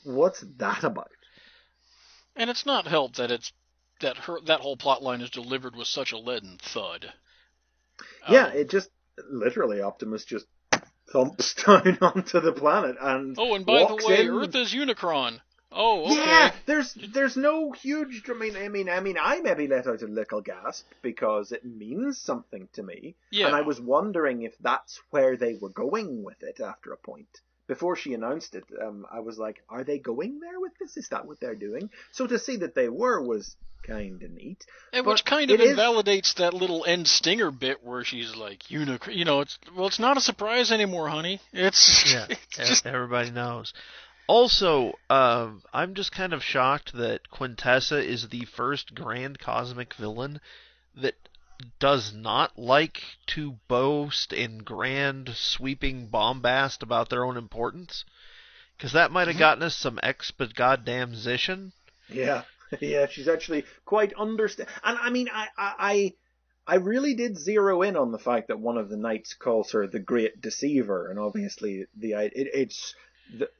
B: what's that about?
A: And it's not helped that that whole plot line is delivered with such a leaden thud.
B: Yeah, it just literally Optimus just thumps down onto the planet and
A: and by the way,
B: in.
A: Earth is Unicron. Oh, okay.
B: Yeah, there's no huge. I mean, I maybe let out a little gasp because it means something to me, and I was wondering if that's where they were going with it after a point. Before she announced it, I was like, are they going there with this? Is that what they're doing? So to see that they was kind of neat.
A: And which kind of invalidates that little end stinger bit where she's like, Unicron. It's not a surprise anymore, honey. It's just...
C: everybody knows. Also, I'm just kind of shocked that Quintessa is the first grand cosmic villain that does not like to boast in grand, sweeping bombast about their own importance. Because that might have gotten us some goddamn-zition.
B: Yeah, she's actually quite understand. And I mean, I really did zero in on the fact that one of the knights calls her the Great Deceiver, and obviously it's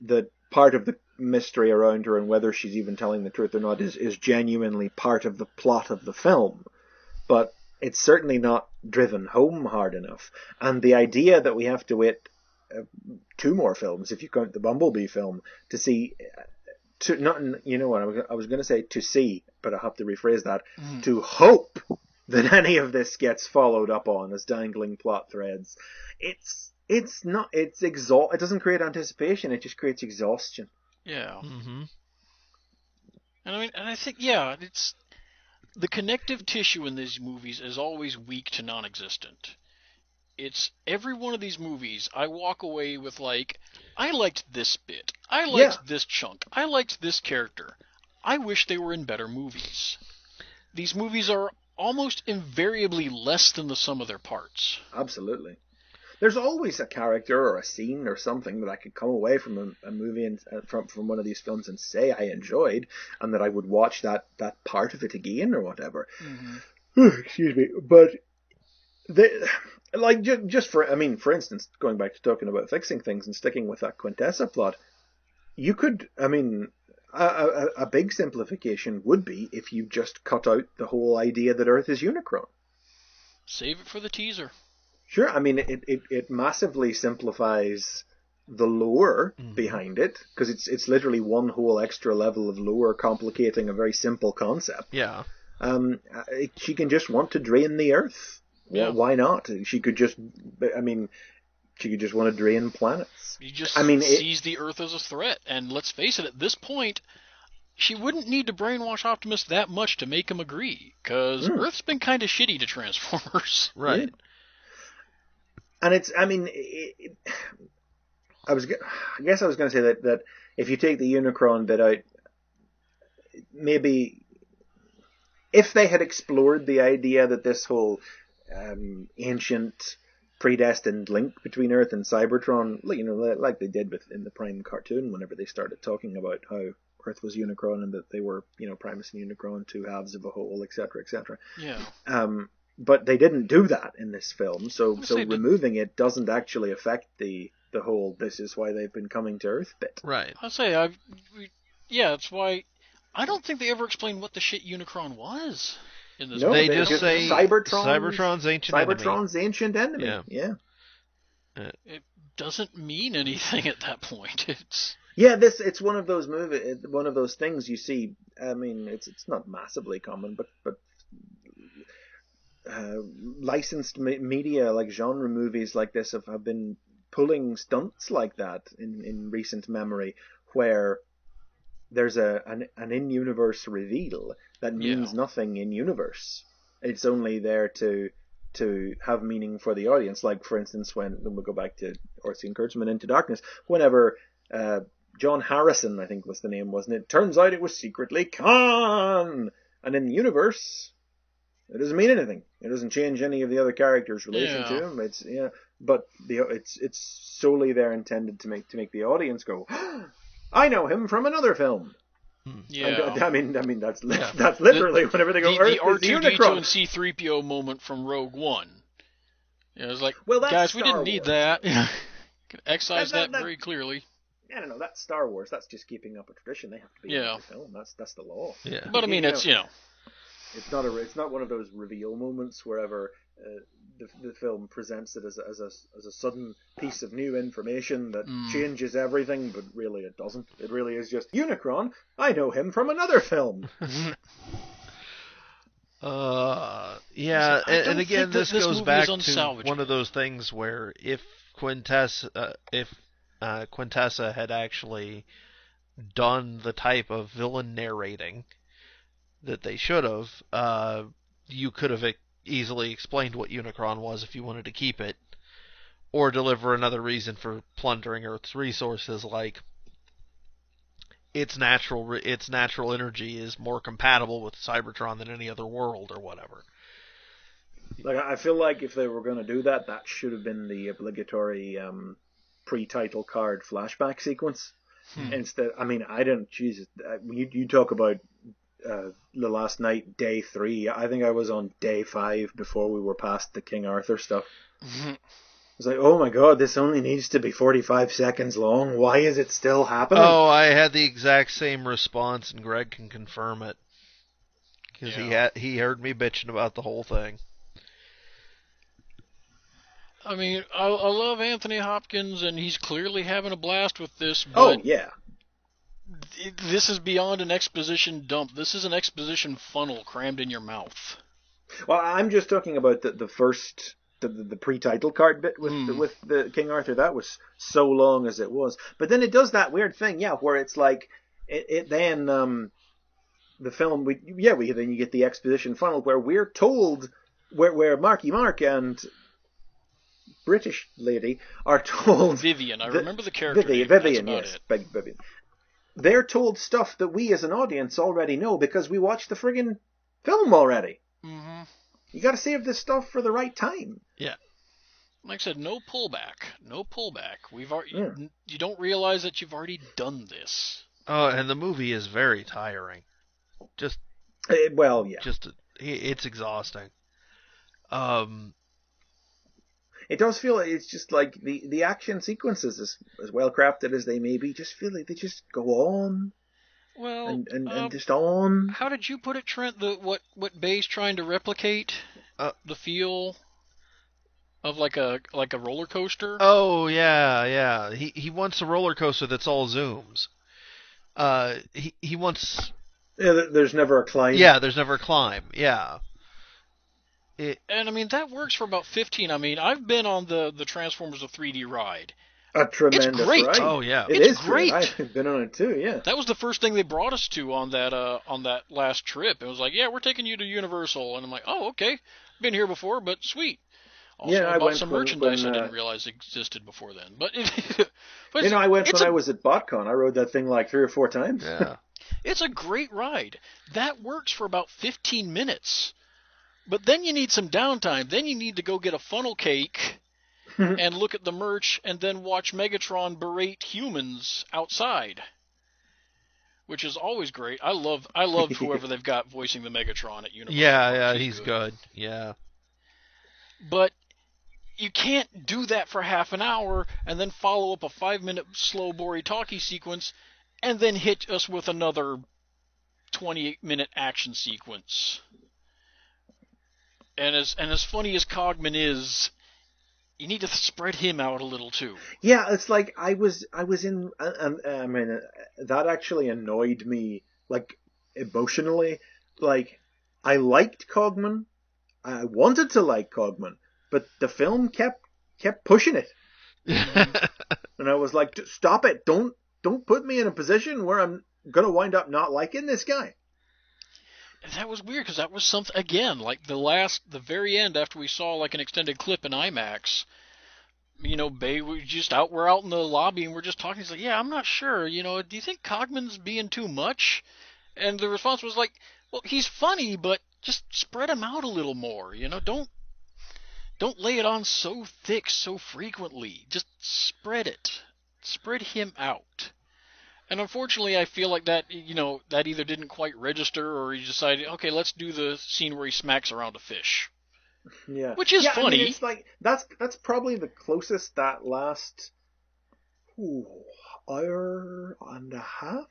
B: the part of the mystery around her and whether she's even telling the truth or not is genuinely part of the plot of the film. But it's certainly not driven home hard enough. And the idea that we have to wait 2 more films, if you count the Bumblebee film, to see... I was going to say to see, but I have to rephrase that. To hope that any of this gets followed up on as dangling plot threads. It doesn't create anticipation, it just creates exhaustion.
A: Yeah. And I think, it's... The connective tissue in these movies is always weak to non-existent. it's every one of these movies, I walk away with like, I liked this bit, I
B: Yeah,
A: liked this chunk, I liked this character. I wish they were in better movies. These movies are almost invariably less than the sum of their parts.
B: absolutely. There's always a character or a scene or something that I could come away from a movie and from one of these films and say I enjoyed, and that I would watch that part of it again or whatever.
A: Mm-hmm.
B: Excuse me, but they, like just for for instance, going back to talking about fixing things and sticking with that Quintessa plot, you could a big simplification would be if you just cut out the whole idea that Earth is Unicron.
A: Save it for the teaser.
B: Sure, it massively simplifies the lore behind it, because it's literally one whole extra level of lore complicating a very simple concept.
C: Yeah.
B: She can just want to drain the Earth.
A: Yeah.
B: Why not? She could just, she could just want to drain planets.
A: He just sees the Earth as a threat, and let's face it, at this point, she wouldn't need to brainwash Optimus that much to make him agree, because Earth's been kind of shitty to Transformers.
C: Right.
B: Yeah. And I guess I was going to say that if you take the Unicron bit out, maybe if they had explored the idea that this whole ancient predestined link between Earth and Cybertron, like they did in the Prime cartoon, whenever they started talking about how Earth was Unicron and that they were, Primus and Unicron, two halves of a whole, etc., etc.
A: Yeah.
B: But they didn't do that in this film, so removing it doesn't actually affect the whole "this is why they've been coming to Earth" bit.
C: Right.
A: I'll say, that's why I don't think they ever explained what the shit Unicron was in this.
B: No,
C: they just say
B: Cybertron's
C: ancient enemy.
B: Yeah.
A: It doesn't mean anything at that point.
B: It's one of those one of those things you see. It's not massively common, but licensed media like genre movies like this have been pulling stunts like that in recent memory, where there's an in-universe reveal that means nothing in universe. It's only there to have meaning for the audience. Like, for instance, when we go back to Orson Kurtzman Into Darkness, whenever John Harrison, I think was the name, wasn't it? Turns out it was secretly Khan, and in the universe, it doesn't mean anything. It doesn't change any of the other characters' relation to him. But it's solely there intended to make the audience go, I know him from another film.
A: Yeah.
B: And, that's literally whenever they go, Earth
A: the
B: is
A: R2-D2
B: Unicron.
A: and C-3PO moment from Rogue One. It was like,
B: well,
A: guys, we
B: Star
A: didn't need
B: Wars.
A: that. Can excise that very clearly.
B: I don't know. That's Star Wars. That's just keeping up a tradition. They have to be in the film. That's the law.
C: Yeah.
A: But it's
B: It's not one of those reveal moments wherever the film presents it as a sudden piece of new information that changes everything, but really it doesn't. It really is just Unicron. I know him from another film.
C: Yeah, and again, this goes back to one of those things where if Quintessa had actually done the type of villain narrating that they should have, you could have easily explained what Unicron was if you wanted to keep it, or deliver another reason for plundering Earth's resources, like its natural energy is more compatible with Cybertron than any other world, or whatever.
B: Like, I feel like if they were going to do that, that should have been the obligatory pre-title card flashback sequence. Instead, I don't. Jesus, you talk about the last night, day 3. I think I was on day 5 before we were past the King Arthur stuff. It's like, oh my god, this only needs to be 45 seconds long. Why is it still happening?
C: Oh, I had the exact same response, and Greg can confirm it. Because he heard me bitching about the whole thing.
A: I love Anthony Hopkins, and he's clearly having a blast with this, but
B: oh, yeah.
A: This is beyond an exposition dump. This is an exposition funnel crammed in your mouth.
B: Well, I'm just talking about the first, the pre-title card bit with the King Arthur. That was so long as it was. But then it does that weird thing, where it's like, it then, the film, then you get the exposition funnel where we're told, where Marky Mark and British lady are told
A: Vivian. I
B: that,
A: remember the character name.
B: Vivian,
A: That's about
B: yes,
A: it.
B: big Vivian. They're told stuff that we as an audience already know because we watched the friggin' film already.
A: Mm-hmm.
B: You got to save this stuff for the right time.
C: Yeah.
A: Like I said, no pullback. No pullback.
B: Yeah.
A: You don't realize that you've already done this.
C: Oh, and the movie is very tiring. Just
B: Well, yeah.
C: It's exhausting. Um,
B: It does feel like it's just like the action sequences, as well crafted as they may be, just feel like they just go on
A: Well,
B: and just on.
A: how did you put it, Trent? What Bay's trying to replicate? The feel of like a roller coaster.
C: oh yeah. He wants a roller coaster that's all zooms. He wants.
B: Yeah, there's never a climb.
C: Yeah, there's never a climb. Yeah.
A: And I mean that works for about 15. I mean I've been on the Transformers the 3D ride.
B: A tremendous
A: It's great.
B: ride.
C: Oh yeah.
B: It
A: It's
B: is
A: great.
B: I've been on it too. Yeah.
A: That was the first thing they brought us to on that last trip. It was like, yeah, we're taking you to Universal, and I'm like, oh, okay, been here before, but sweet. Also,
B: Yeah,
A: I
B: I
A: bought
B: went
A: some
B: when-
A: merchandise
B: when,
A: I didn't realize existed before then. But,
B: I went when I was at BotCon. I rode that thing like 3 or 4 times.
C: Yeah.
A: It's a great ride. That works for about 15 minutes. But then you need some downtime. Then you need to go get a funnel cake and look at the merch and then watch Megatron berate humans outside. Which is always great. I love whoever they've got voicing the Megatron at Universal.
C: Yeah, he's good. Yeah.
A: But you can't do that for half an hour and then follow up a 5-minute slow Bori-Talkie sequence and then hit us with another 28-minute action sequence. And as funny as Cogman is, you need to spread him out a little too.
B: Yeah, it's like I was in, I mean, that actually annoyed me, like, emotionally. Like, I liked Cogman, I wanted to like Cogman, but the film kept pushing it, and I was like, stop it! Don't put me in a position where I'm gonna wind up not liking this guy.
A: And that was weird because that was something again, like the very end after we saw like an extended clip in IMAX. You know, Bay, we're out in the lobby and we're just talking. He's like, yeah, I'm not sure. You know, do you think Cogman's being too much? And the response was like, well, he's funny, but just spread him out a little more. You know, don't lay it on so thick so frequently. Just spread it. Spread him out. And unfortunately, I feel like that, you know, that either didn't quite register or he decided, okay, let's do the scene where he smacks around a fish.
B: Yeah,
A: Which is funny.
B: I mean, it's like that's probably the closest that last hour and a half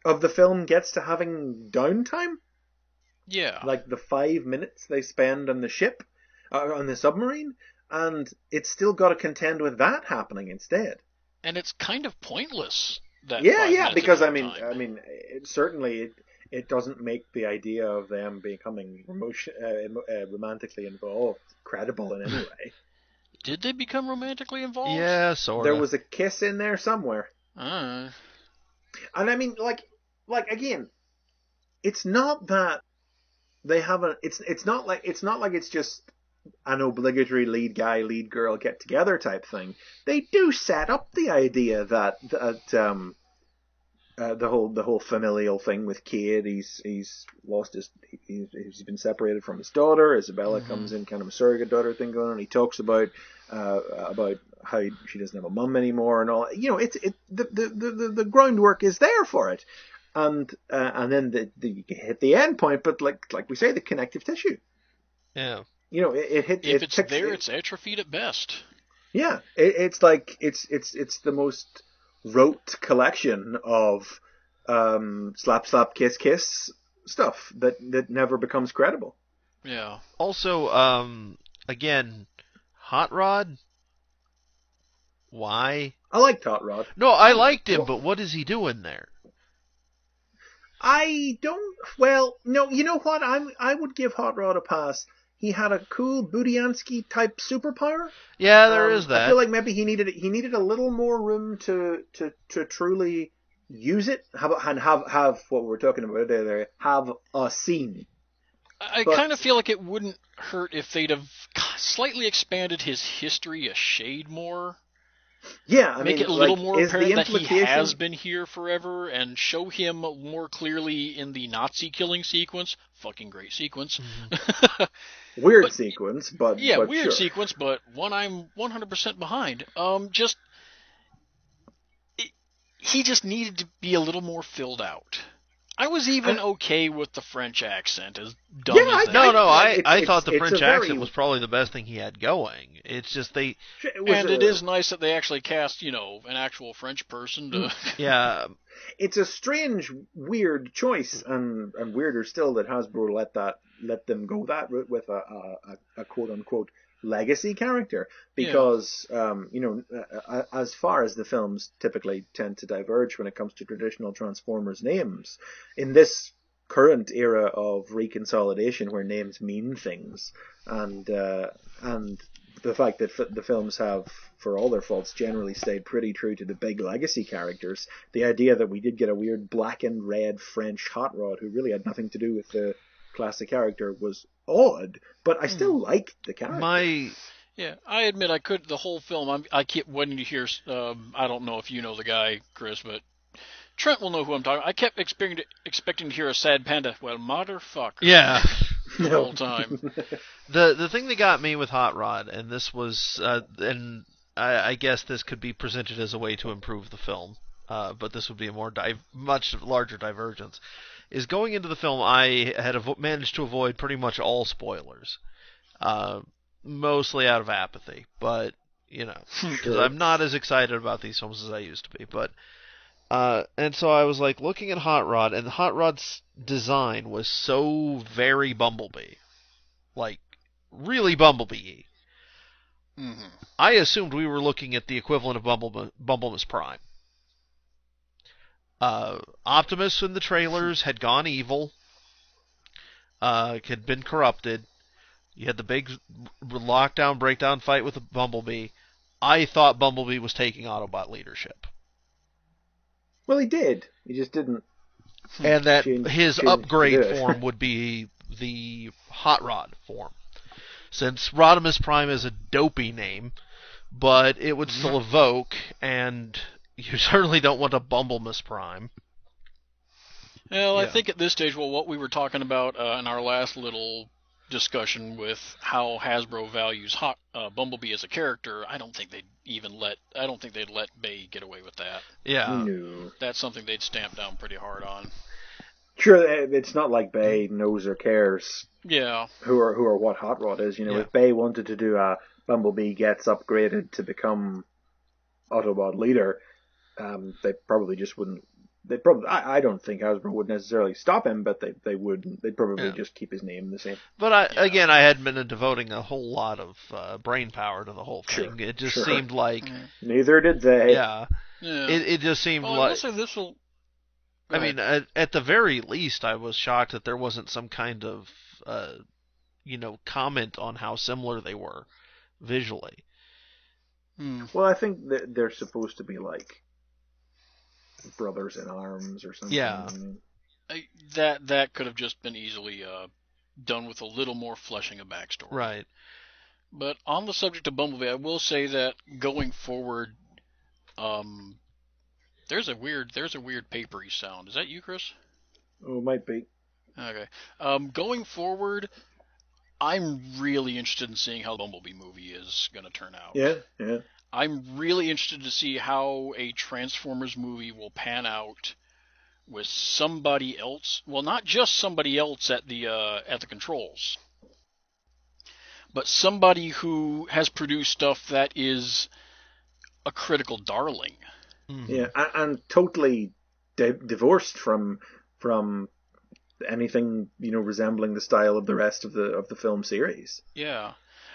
B: of the film gets to having downtime.
A: Yeah.
B: Like the 5 minutes they spend on the ship, on the submarine, and it's still got to contend with that happening instead.
A: And it's kind of pointless. That
B: Yeah, because I
A: time.
B: mean, it doesn't make the idea of them becoming romantically involved credible in any way.
A: Did they become romantically involved?
C: Yeah, sort of.
B: There was a kiss in there somewhere.
A: Uh.
B: And I mean, like again, it's not that they haven't. It's not like it's just an obligatory lead guy, lead girl get together type thing. They do set up the idea that the whole familial thing with Cade. He's lost he's been separated from his daughter. Isabella comes in, kind of a surrogate daughter thing going on. He talks about how she doesn't have a mum anymore and all. You know, the groundwork is there for it, and then you hit the end point. But like we say, the connective tissue.
C: Yeah.
B: You know, it hit.
A: If it's there, it's atrophied at best.
B: Yeah, it's like it's the most rote collection of slap slap kiss kiss stuff that never becomes credible.
A: Yeah.
C: Also, again, Hot Rod. Why?
B: I liked Hot Rod.
C: No, I liked him, but what is he doing there?
B: I don't. Well, no. You know what? I would give Hot Rod a pass. He had a cool Budiansky type superpower.
C: Yeah, there is that.
B: I feel like maybe he needed a little more room to truly use it. Have what we were talking about there. Have a scene.
A: I kind of feel like it wouldn't hurt if they'd have slightly expanded his history a shade more.
B: Yeah, I
A: Make
B: mean,
A: it a little
B: like,
A: more
B: is the
A: apparent that he has
B: implication
A: been here forever, and show him more clearly in the Nazi killing sequence. Fucking great sequence.
C: Mhm.
B: weird
A: But
B: sequence,
A: yeah,
B: but
A: weird
B: sure.
A: sequence, but one I'm 100% behind. He just needed to be a little more filled out. I was even
B: And
A: okay with the French accent, as
B: yeah,
A: dumb as
C: No,
A: that
C: no,
B: like
A: is.
C: I thought the
B: it's a
C: French accent
B: very
C: was probably the best thing he had going. It's just they,
B: it was
A: And it
B: a
A: is nice that they actually cast, an actual French person to.
C: yeah,
B: it's a strange, weird choice, and weirder still that Hasbro let them go that route with a quote unquote legacy character,
A: Yeah.
B: because as far as the films typically tend to diverge when it comes to traditional Transformers names, in this current era of reconsolidation where names mean things, and the fact that the films have, for all their faults, generally stayed pretty true to the big legacy characters, the idea that we did get a weird black and red French hot rod who really had nothing to do with the classic character was odd, but I still liked the character.
C: my
A: Yeah, I admit I could the whole film. I kept waiting to hear. I don't know if you know the guy, Chris, but Trent will know who I'm talking. I kept expecting to hear a sad panda. Well, motherfucker,
C: yeah.
A: the
B: No.
A: whole time.
C: The thing that got me with Hot Rod, and this was, and I guess this could be presented as a way to improve the film, but this would be a much larger divergence. Is going into the film, I had managed to avoid pretty much all spoilers, uh, mostly out of apathy, but because
B: Sure.
C: I'm not as excited about these films as I used to be, but. And so I was like looking at Hot Rod, and Hot Rod's design was so very Bumblebee, like really Bumblebee.
A: Mm-hmm.
C: I assumed we were looking at the equivalent of Bumblemus Prime. Optimus in the trailers had gone evil, had been corrupted. You had the big lockdown breakdown fight with Bumblebee. I thought Bumblebee was taking Autobot leadership,
B: Well, he did. He just didn't
C: and that his
B: change to do
C: upgrade
B: it.
C: form would be the Hot Rod form. Since Rodimus Prime is a dopey name, but it would still evoke, and you certainly don't want a Bumblemus Prime.
A: Well, I
C: Yeah.
A: think at this stage, what we were talking about in our last little discussion with how Hasbro values Bumblebee as a character, I don't think they'd let Bay get away with that.
C: Yeah.
B: No.
A: That's something they'd stamp down pretty hard on.
B: Sure, it's not like Bay knows or cares
A: Yeah.
B: who are what Hot Rod is.
C: Yeah.
B: If Bay wanted to do a Bumblebee gets upgraded to become Autobot leader, they probably just wouldn't. They probably. I don't think Hasbro would necessarily stop him, but they wouldn't. They'd probably
C: Yeah.
B: just keep his name the same.
C: But
A: Yeah.
C: again, I had been devoting a whole lot of brain power to the whole thing.
B: Sure,
C: It just
B: sure.
C: seemed like,
B: Neither did they.
C: yeah,
A: Yeah.
C: it just seemed
A: Well, I will
C: like.
A: say this will.
C: I mean, at the very least, I was shocked that there wasn't some kind of, comment on how similar they were visually.
B: Well, I think that they're supposed to be like brothers in arms or something.
C: Yeah.
A: That could have just been easily done with a little more fleshing of backstory.
C: Right.
A: But on the subject of Bumblebee, I will say that going forward, there's a weird papery sound. Is that you, Chris?
B: Oh, it might be.
A: Okay. Going forward, I'm really interested in seeing how the Bumblebee movie is going to turn out.
B: Yeah, yeah.
A: I'm really interested to see how a Transformers movie will pan out with somebody else. Well, not just somebody else at the controls, but somebody who has produced stuff that is a critical darling.
C: Mm-hmm.
B: Yeah, and totally divorced from anything resembling the style of the rest of the film series.
A: Yeah.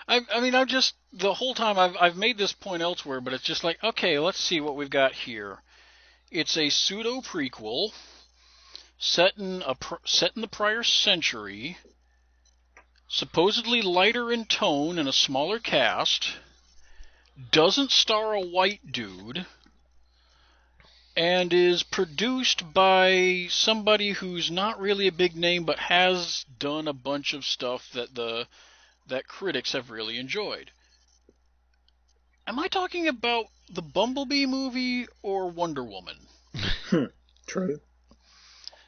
A: I mean, I've just the whole time I've made this point elsewhere, but it's just like, okay, let's see what we've got here. It's a pseudo prequel set in the prior century, supposedly lighter in tone and a smaller cast, doesn't star a white dude, and is produced by somebody who's not really a big name but has done a bunch of stuff that the that critics have really enjoyed. Am I talking about the Bumblebee movie or Wonder Woman?
B: True.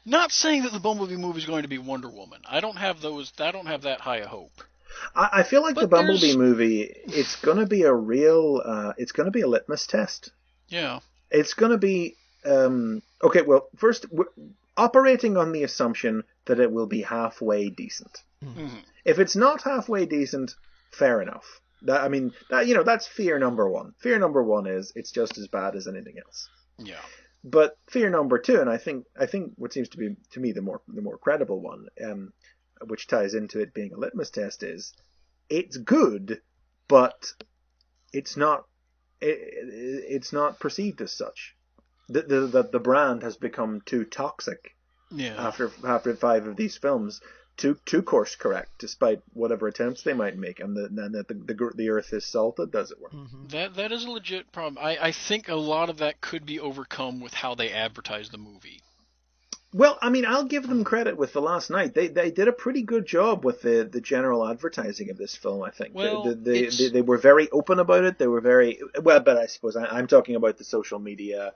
A: Not saying that the Bumblebee movie is going to be Wonder Woman. I don't have that high a hope.
B: I feel like the
A: But
B: Bumblebee
A: there's
B: movie, it's going to be a real, it's going to be a litmus test.
A: yeah.
B: It's going to be, okay, well, first, operating on the assumption that it will be halfway decent.
A: Mm-hmm.
B: If it's not halfway decent, fair enough. That's fear number one. Fear number one is it's just as bad as anything else.
A: Yeah.
B: But fear number two, and I think what seems to be to me the more credible one, which ties into it being a litmus test, is it's good, but it's not perceived as such. The brand has become too toxic after 5 of these films to course correct, despite whatever attempts they might make, and that the earth is salted, as it were.
A: Mm-hmm. That is a legit problem. I think a lot of that could be overcome with how they advertise the movie.
B: Well, I mean, I'll give them credit with The Last Night. They did a pretty good job with the general advertising of this film, I think.
A: Well,
B: they were very open about it. They were very well, but I suppose I'm talking about the social media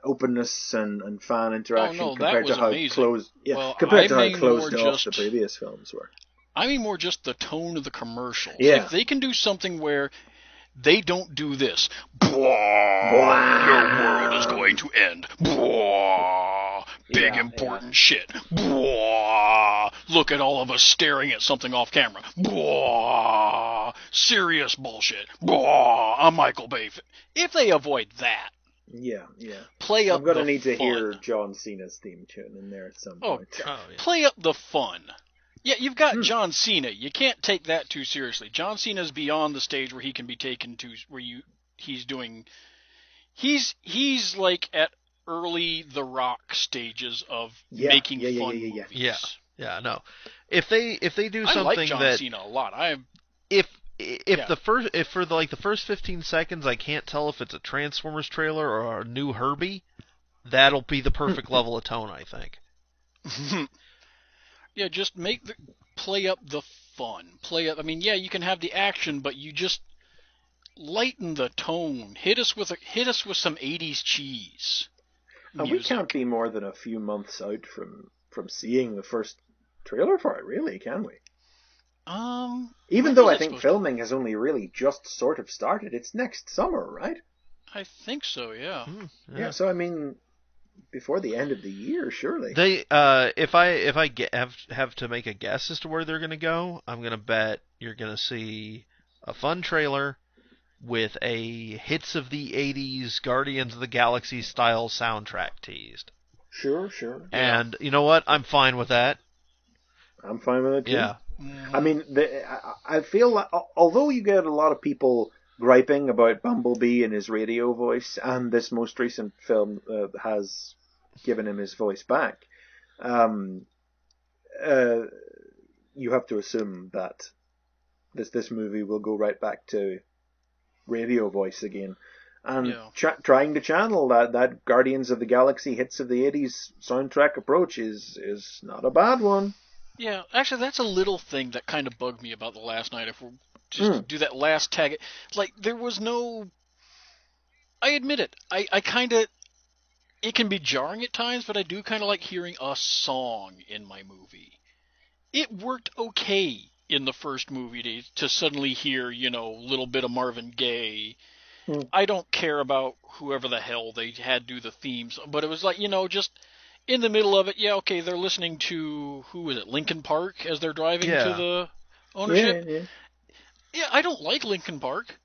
B: openness and fan interaction compared to how closed off the previous films were.
A: I mean more just the tone of the commercials.
B: Yeah.
A: If they can do something where they don't do this, your world is going to end. Big important shit. Look at all of us staring at something off camera. Serious bullshit. I'm Michael Bay. If they avoid that, play up.
B: I'm gonna need
A: to
B: hear John Cena's theme tune in there at some point.
A: Play up the fun. Yeah, you've got John Cena. You can't take that too seriously. John Cena's beyond the stage where he can be taken to he's like at early The Rock stages of making fun movies.
C: Yeah, no. If they do something
A: I like John Cena a lot.
C: If for the first 15 seconds I can't tell if it's a Transformers trailer or a new Herbie, that'll be the perfect level of tone, I think.
A: Yeah, just play up the fun. I mean, yeah, you can have the action, but you just lighten the tone. Hit us with some 80s cheese.
B: And we can't be more than a few months out from seeing the first trailer for it, really, can we? Even though I think filming has only really just sort of started, it's next summer, right?
A: I think so, yeah.
B: Yeah, so I mean, before the end of the year, surely.
C: They, if I have to make a guess as to where they're going to go, I'm going to bet you're going to see a fun trailer with a hits of the 80s Guardians of the Galaxy style soundtrack teased.
B: Sure.
C: And you know what? I'm fine with that.
B: I'm fine with it too.
C: Yeah.
B: I mean, I feel like, although you get a lot of people griping about Bumblebee and his radio voice, and this most recent film has given him his voice back, you have to assume that this movie will go right back to radio voice again. And trying to channel that Guardians of the Galaxy hits of the 80s soundtrack approach is not a bad one.
A: Yeah, actually, that's a little thing that kind of bugged me about The Last Night. If we're just do that last tag, like there was no. I admit it. I kind of. It can be jarring at times, but I do kind of like hearing a song in my movie. It worked okay in the first movie to suddenly hear, a little bit of Marvin Gaye. I don't care about whoever the hell they had do the themes, but it was like, just in the middle of it, they're listening to, who was it, Linkin Park as they're driving to the ownership. Yeah, I don't like Linkin Park,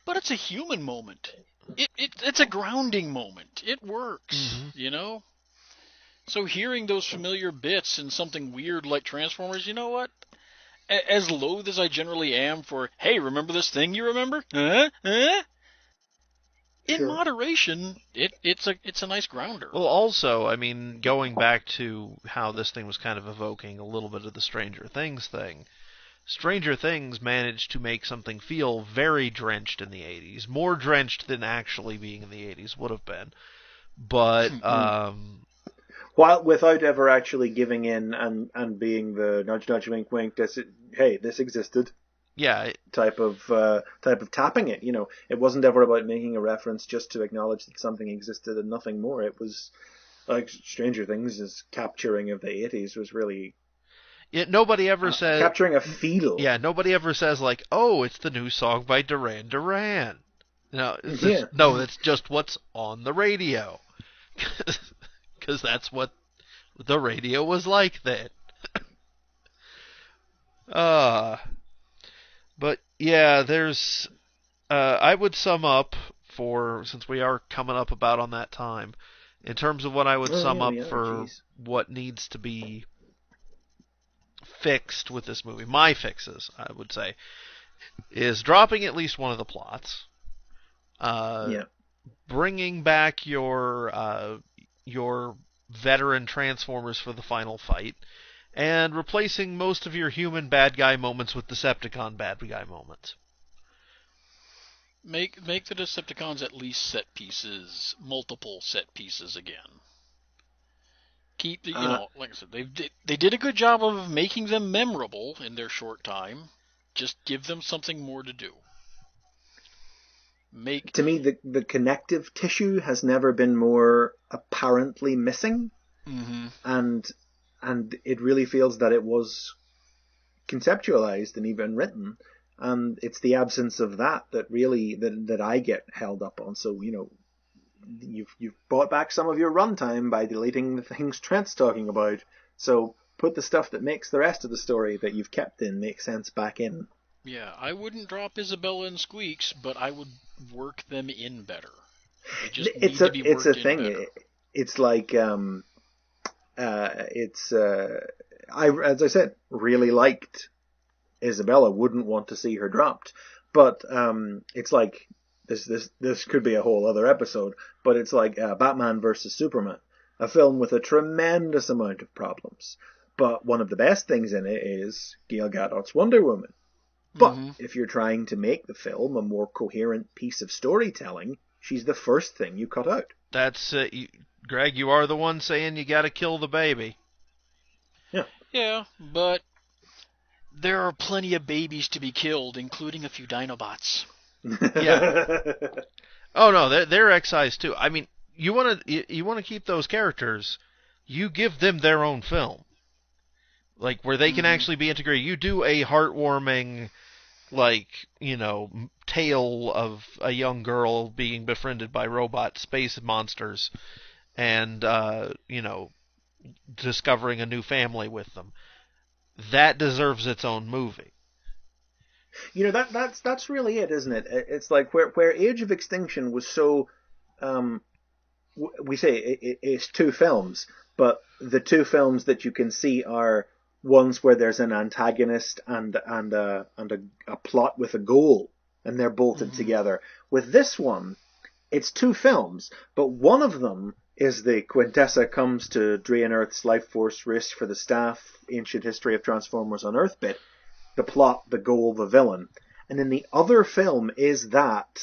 A: but it's a human moment. It's a grounding moment. It works, So hearing those familiar bits in something weird like Transformers, you know what? As loath as I generally am for, hey, remember this thing you remember? In moderation, it's a nice grounder.
C: Well, also, I mean, going back to how this thing was kind of evoking a little bit of the Stranger Things thing, Stranger Things managed to make something feel very drenched in the 80s, more drenched than actually being in the 80s would have been. But
B: while without ever actually giving in and being the nudge nudge wink wink. Hey, this existed.
C: Yeah,
B: Type of tapping it. It wasn't ever about making a reference just to acknowledge that something existed and nothing more. It was like Stranger Things' capturing of the 80s was really
C: nobody ever says.
B: capturing a feel.
C: Yeah, nobody ever says like, "Oh, it's the new song by Duran Duran." No,
B: Yeah.
C: no, that's just what's on the radio, because that's what the radio was like then. Uh, but yeah, there's. I would sum up since we are coming up about on that time, in terms of what I would
B: Oh
C: sum
B: yeah,
C: up
B: we are.
C: for
B: Jeez.
C: what needs to be fixed with this movie. My fixes, I would say, is dropping at least one of the plots.
B: Yeah.
C: Bringing back your veteran Transformers for the final fight, and replacing most of your human bad guy moments with Decepticon bad guy moments.
A: Make the Decepticons at least set pieces, multiple set pieces again. Keep the, like I said, they did a good job of making them memorable in their short time. Just give them something more to do.
B: To me, the connective tissue has never been more apparently missing,
A: Mm-hmm.
B: and it really feels that it was conceptualized and even written, and it's the absence of that really that I get held up on. So you've bought back some of your runtime by deleting the things Trent's talking about. So put the stuff that makes the rest of the story that you've kept in make sense back in.
A: Yeah, I wouldn't drop Isabella and Squeaks, but I would work them in better. They just need to be
B: It's a
A: worked in
B: thing.
A: better.
B: It's like it's I as I said really liked Isabella. Wouldn't want to see her dropped, but it's like this could be a whole other episode. But it's like Batman versus Superman, a film with a tremendous amount of problems. But one of the best things in it is Gal Gadot's Wonder Woman. But
A: Mm-hmm.
B: if you're trying to make the film a more coherent piece of storytelling, she's the first thing you cut out.
C: That's Greg. You are the one saying you got to kill the baby.
B: Yeah.
A: Yeah, but there are plenty of babies to be killed, including a few Dinobots.
C: Yeah. Oh no, they're excised too. I mean, you want to keep those characters, you give them their own film, like where they can actually be integrated. You do a heartwarming, like tale of a young girl being befriended by robot space monsters, and discovering a new family with them. That deserves its own movie.
B: That's really it, isn't it? It's like where Age of Extinction was so we say it's two films, but the two films that you can see are ones where there's an antagonist and a plot with a goal, and they're bolted together. With this one, it's two films, but one of them is the Quintessa comes to drain Earth's life force, risk for the staff, ancient history of Transformers on Earth bit, the plot, the goal, the villain. And then the other film is that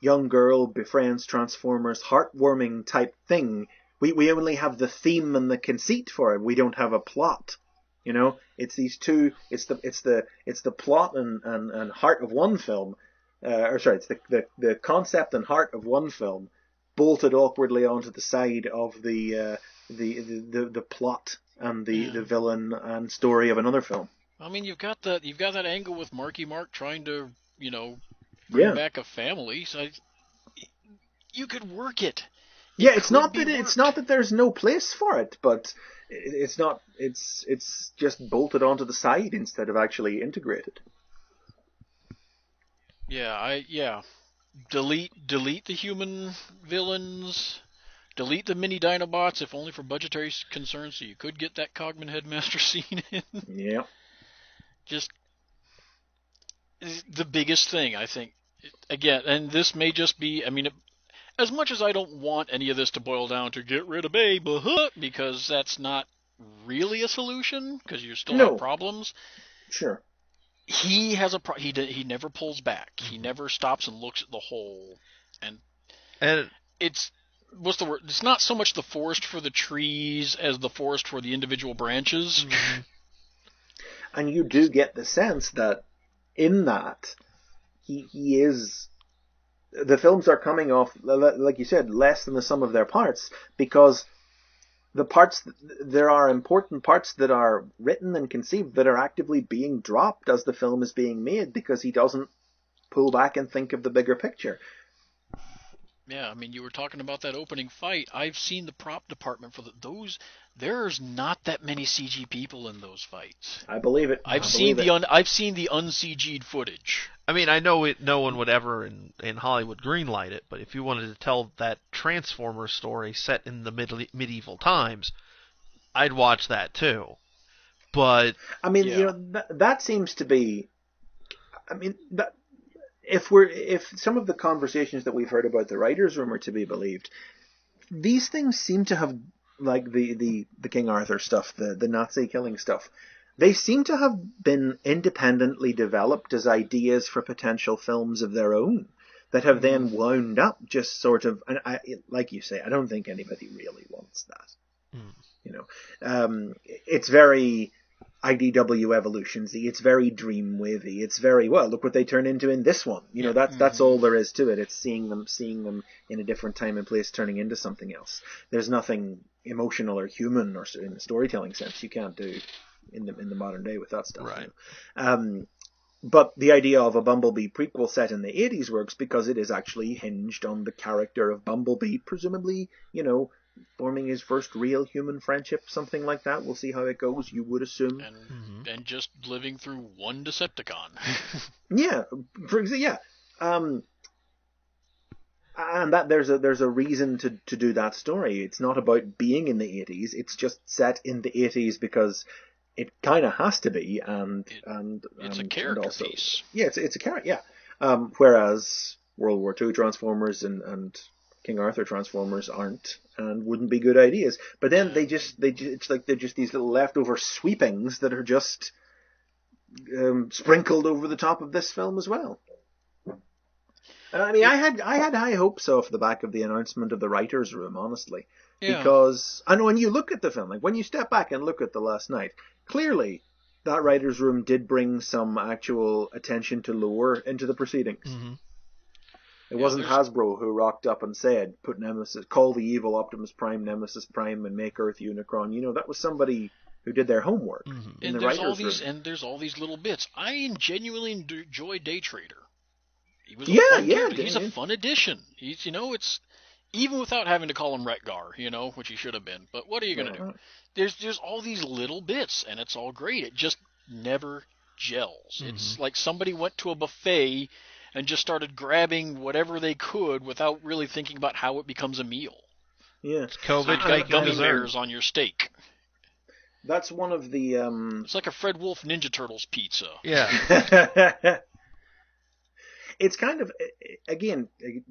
B: young girl befriends Transformers heartwarming type thing. We only have the theme and the conceit for it. We don't have a plot. It's these two. It's the plot and heart of one film. It's the concept and heart of one film bolted awkwardly onto the side of the plot and the villain and story of another film.
A: I mean, you've got that angle with Marky Mark trying to bring back a family. So you could work it.
B: It's not that there's no place for it, but it's not. It's just bolted onto the side instead of actually integrated.
A: Yeah. Delete the human villains. Delete the mini Dinobots, if only for budgetary concerns, so you could get that Cogman Headmaster scene in.
B: Yeah.
A: Just the biggest thing, I think. Again, and this may just be, as much as I don't want any of this to boil down to get rid of Babe, because that's not really a solution, because you still have problems.
B: Sure.
A: He has he never pulls back. He never stops and looks at the whole, and it's what's the word? It's not so much the forest for the trees as the forest for the individual branches.
C: Mm-hmm.
B: And you do get the sense that in that he is. The films are coming off, like you said, less than the sum of their parts, because there are important parts that are written and conceived that are actively being dropped as the film is being made, because he doesn't pull back and think of the bigger picture.
A: Yeah, I mean, you were talking about that opening fight. I've seen the prop department for those. There's not that many CG people in those fights.
B: I believe it.
A: I've seen the un-CG'd footage.
C: I mean, I know no one would ever in Hollywood greenlight it, but if you wanted to tell that Transformers story set in the medieval times, I'd watch that too. But
B: I mean,
A: Yeah.
B: that seems to be. I mean, that if some of the conversations that we've heard about the writers' room are to be believed, these things seem to have, like the King Arthur stuff, the Nazi killing stuff, they seem to have been independently developed as ideas for potential films of their own that have then wound up just sort of, and like you say, I don't think anybody really wants that. It's very IDW Evolutions-y, it's very Dreamwave-y, it's very, well, look what they turn into in this one. That's all there is to it. It's seeing them in a different time and place turning into something else. There's nothing emotional or human or in the storytelling sense you can't do in the modern day with that stuff.
C: right.
B: But the idea of a Bumblebee prequel set in the 80s works because it is actually hinged on the character of Bumblebee, presumably, forming his first real human friendship, something like that. We'll see how it goes, you would assume.
A: And just living through one Decepticon.
B: Yeah, yeah. And that there's a reason to do that story. It's not about being in the 80s. It's just set in the 80s because it kind of has to be, and
A: It's a character
B: also,
A: piece.
B: Yeah, it's a character. Yeah. Whereas World War II Transformers and King Arthur Transformers aren't and wouldn't be good ideas. But then it's like they're just these little leftover sweepings that are just sprinkled over the top of this film as well. I mean, I had high hopes off the back of the announcement of the writers' room, honestly, because I know when you look at the film, like when you step back and look at The Last Night, clearly that writers' room did bring some actual attention to lore into the proceedings.
C: Mm-hmm.
B: It wasn't Hasbro who rocked up and said, "Put Nemesis, call the evil Optimus Prime Nemesis Prime, and make Earth Unicron." That was somebody who did their homework in the writers' room.
A: And there's all these little bits. I genuinely enjoy Day Trader. He was He's a fun addition. He's it's even without having to call him Retgar, which he should have been. But what are you gonna do? There's all these little bits, and it's all great. It just never gels. It's like somebody went to a buffet and just started grabbing whatever they could without really thinking about how it becomes a meal.
B: Yeah,
C: it's COVID.
A: So you've got gummy bears on your steak.
B: That's one of the.
A: It's like a Fred Wolf Ninja Turtles pizza.
C: Yeah.
B: It's kind of, again,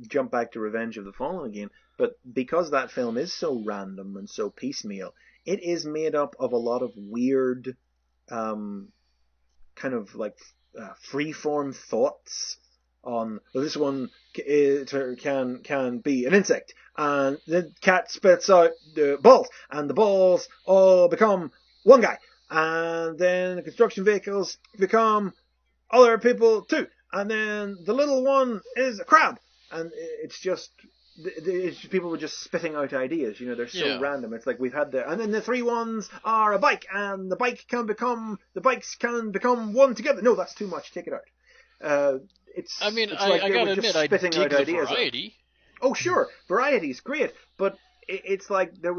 B: jump back to Revenge of the Fallen again, but because that film is so random and so piecemeal, it is made up of a lot of weird, kind of like free-form thoughts on, well, this one can be an insect, and the cat spits out the balls, and the balls all become one guy, and then the construction vehicles become other people too. And then the little one is a crab, and it's just people were just spitting out ideas. They're so random. It's like we've had and then the three ones are a bike, and the bikes can become one together. No, that's too much. Take it out.
A: I mean,
B: it's like
A: I gotta admit, I dig the
B: variety. Oh, sure, variety's great, but it's like there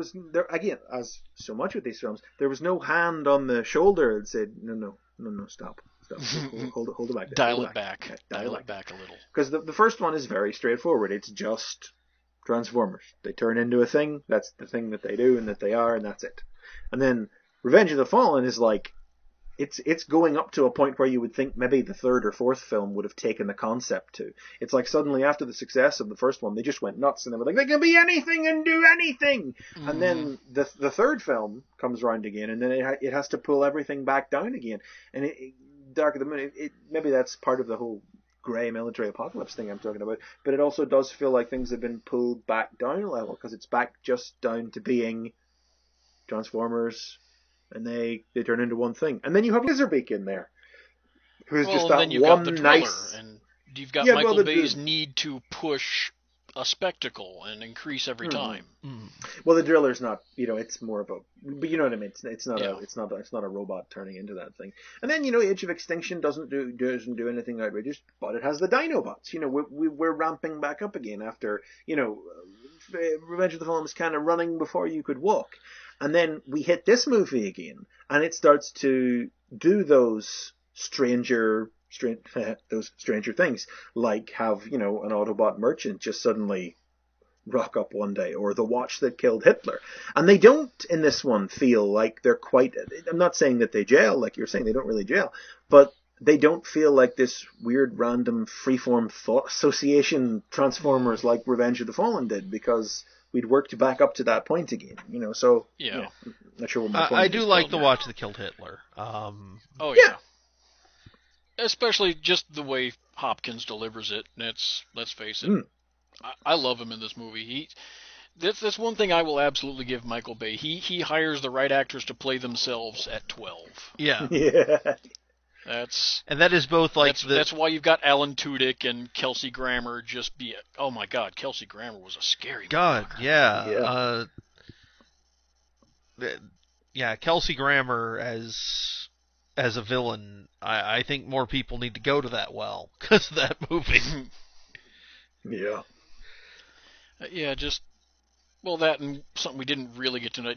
B: again, as so much with these films, there was no hand on the shoulder that said, no, stop. Hold it back.
A: Dial it back a little.
B: Because the first one is very straightforward. It's just Transformers. They turn into a thing. That's the thing that they do and that they are, and that's it. And then Revenge of the Fallen is like, it's going up to a point where you would think maybe the third or fourth film would have taken the concept to. It's like suddenly after the success of the first one, they just went nuts and they were like, they can be anything and do anything. And then the third film comes around again, and then it has to pull everything back down again. And Dark of the Moon, maybe that's part of the whole grey military apocalypse thing I'm talking about, but it also does feel like things have been pulled back down a level, because it's back just down to being Transformers, and they turn into one thing. And then you have Laserbeak in there, who's just
A: and
B: that
A: then you've
B: one
A: got the Driller,
B: nice...
A: and you've got
B: Yeah,
A: Michael Bay's need to push a spectacle and increase every time.
B: Well, the Driller's not, it's more of a, but you know what I mean. It's not
A: Yeah.
B: it's not a robot turning into that thing. And then Age of Extinction doesn't do anything outrageous, but it has the Dinobots. We're ramping back up again after Revenge of the Fallen was kind of running before you could walk, and then we hit this movie again, and it starts to do those stranger things, like have an Autobot merchant just suddenly rock up one day, or the watch that killed Hitler. And they don't in this one feel like they're quite... I'm not saying that they jail, like you're saying, they don't really jail, but they don't feel like this weird random freeform thought association Transformers like Revenge of the Fallen did, because we'd worked back up to that point again, so
A: Yeah.
B: Not sure what my point
C: I
B: is.
C: do like the watch that killed Hitler.
A: Oh yeah. Especially just the way Hopkins delivers it. Let's face it. I love him in this movie. That's one thing I will absolutely give Michael Bay. He hires the right actors to play themselves at 12.
C: Yeah.
B: Yeah.
C: And that is both like
A: that's why you've got Alan Tudyk and Kelsey Grammer just be... Oh my God, Kelsey Grammer was a scary motherfucker.
C: Yeah. Kelsey Grammer as a villain, I think more people need to go to that well because of that movie.
B: Yeah.
A: That and something we didn't really get to know.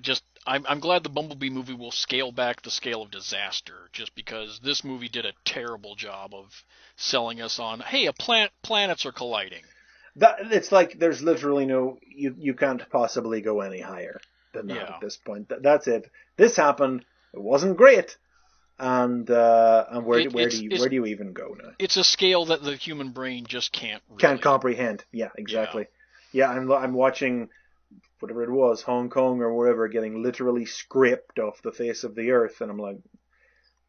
A: I'm glad the Bumblebee movie will scale back the scale of disaster, just because this movie did a terrible job of selling us on, hey, planets are colliding.
B: It's like there's literally no... You can't possibly go any higher than that at this point. That's it. This happened. It wasn't great. And where do you even go now?
A: It's a scale that the human brain just can't
B: comprehend. Yeah, exactly. Yeah, I'm watching whatever it was, Hong Kong or wherever, getting literally scraped off the face of the earth, and I'm like,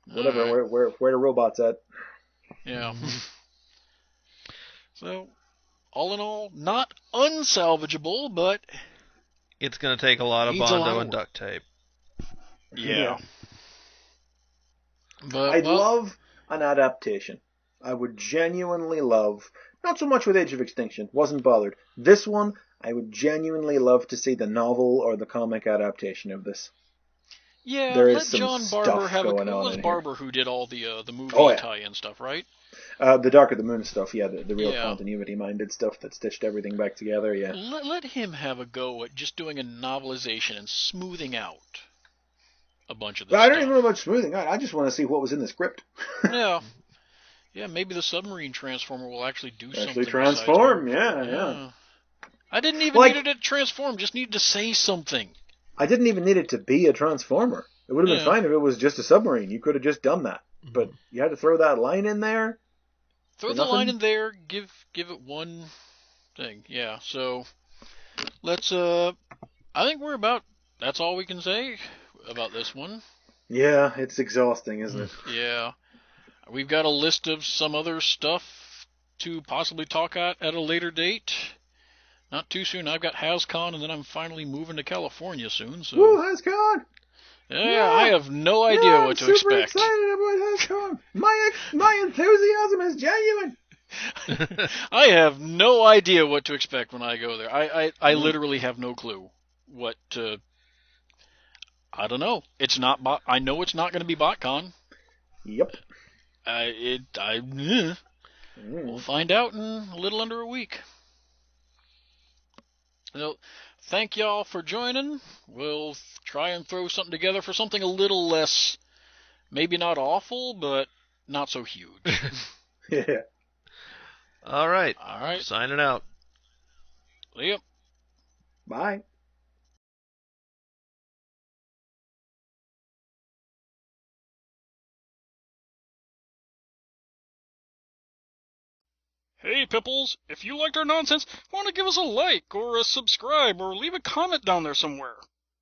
B: whatever. Right. Where the robots at?
A: Yeah. So, all in all, not unsalvageable, but
C: it's going to take a lot of Bondo and duct tape.
A: Yeah. But
B: I'd love an adaptation. I would genuinely love, not so much with Age of Extinction, wasn't bothered. This one, I would genuinely love to see the novel or the comic adaptation of this.
A: Yeah,
B: there
A: let John Barber have it. It was Barber who did all the movie tie-in stuff, right?
B: The Dark of the Moon stuff, the real continuity-minded stuff that stitched everything back together, yeah.
A: Let him have a go at just doing a novelization and smoothing out a bunch of this stuff.
B: I don't even know about smoothing out. I just want to see what was in the script.
A: Yeah. Yeah, maybe the submarine transformer will actually do something.
B: Actually transform, yeah.
A: I didn't even need it to transform, just needed to say something.
B: I didn't even need it to be a transformer. It would have been fine if it was just a submarine. You could have just done that. But you had to throw that line in there.
A: Throw the line in there, give it one thing. Yeah, so let's I think that's all we can say about this one.
B: Yeah, it's exhausting, isn't it?
A: Yeah. We've got a list of some other stuff to possibly talk at a later date. Not too soon. I've got HasCon, and then I'm finally moving to California soon. So.
B: Woo, HasCon!
A: Yeah, I have no idea what to expect.
B: I'm super excited about HasCon. My enthusiasm is genuine.
A: I have no idea what to expect when I go there. I literally have no clue what to... I don't know. It's not. I know it's not going to be BotCon.
B: Yep.
A: We'll find out in a little under a week. So, thank y'all for joining. We'll try and throw something together for something a little less, maybe not awful, but not so huge.
B: Yeah.
C: All right. Signing out.
A: See ya.
B: Bye.
A: Hey, Pipples, if you liked our nonsense, want to give us a like or a subscribe or leave a comment down there somewhere.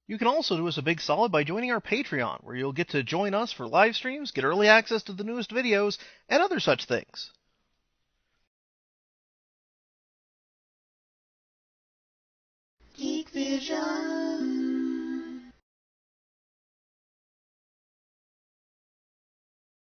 D: You can also do us a big solid by joining our Patreon, where you'll get to join us for live streams, get early access to the newest videos, and other such things.
E: Geek Vision.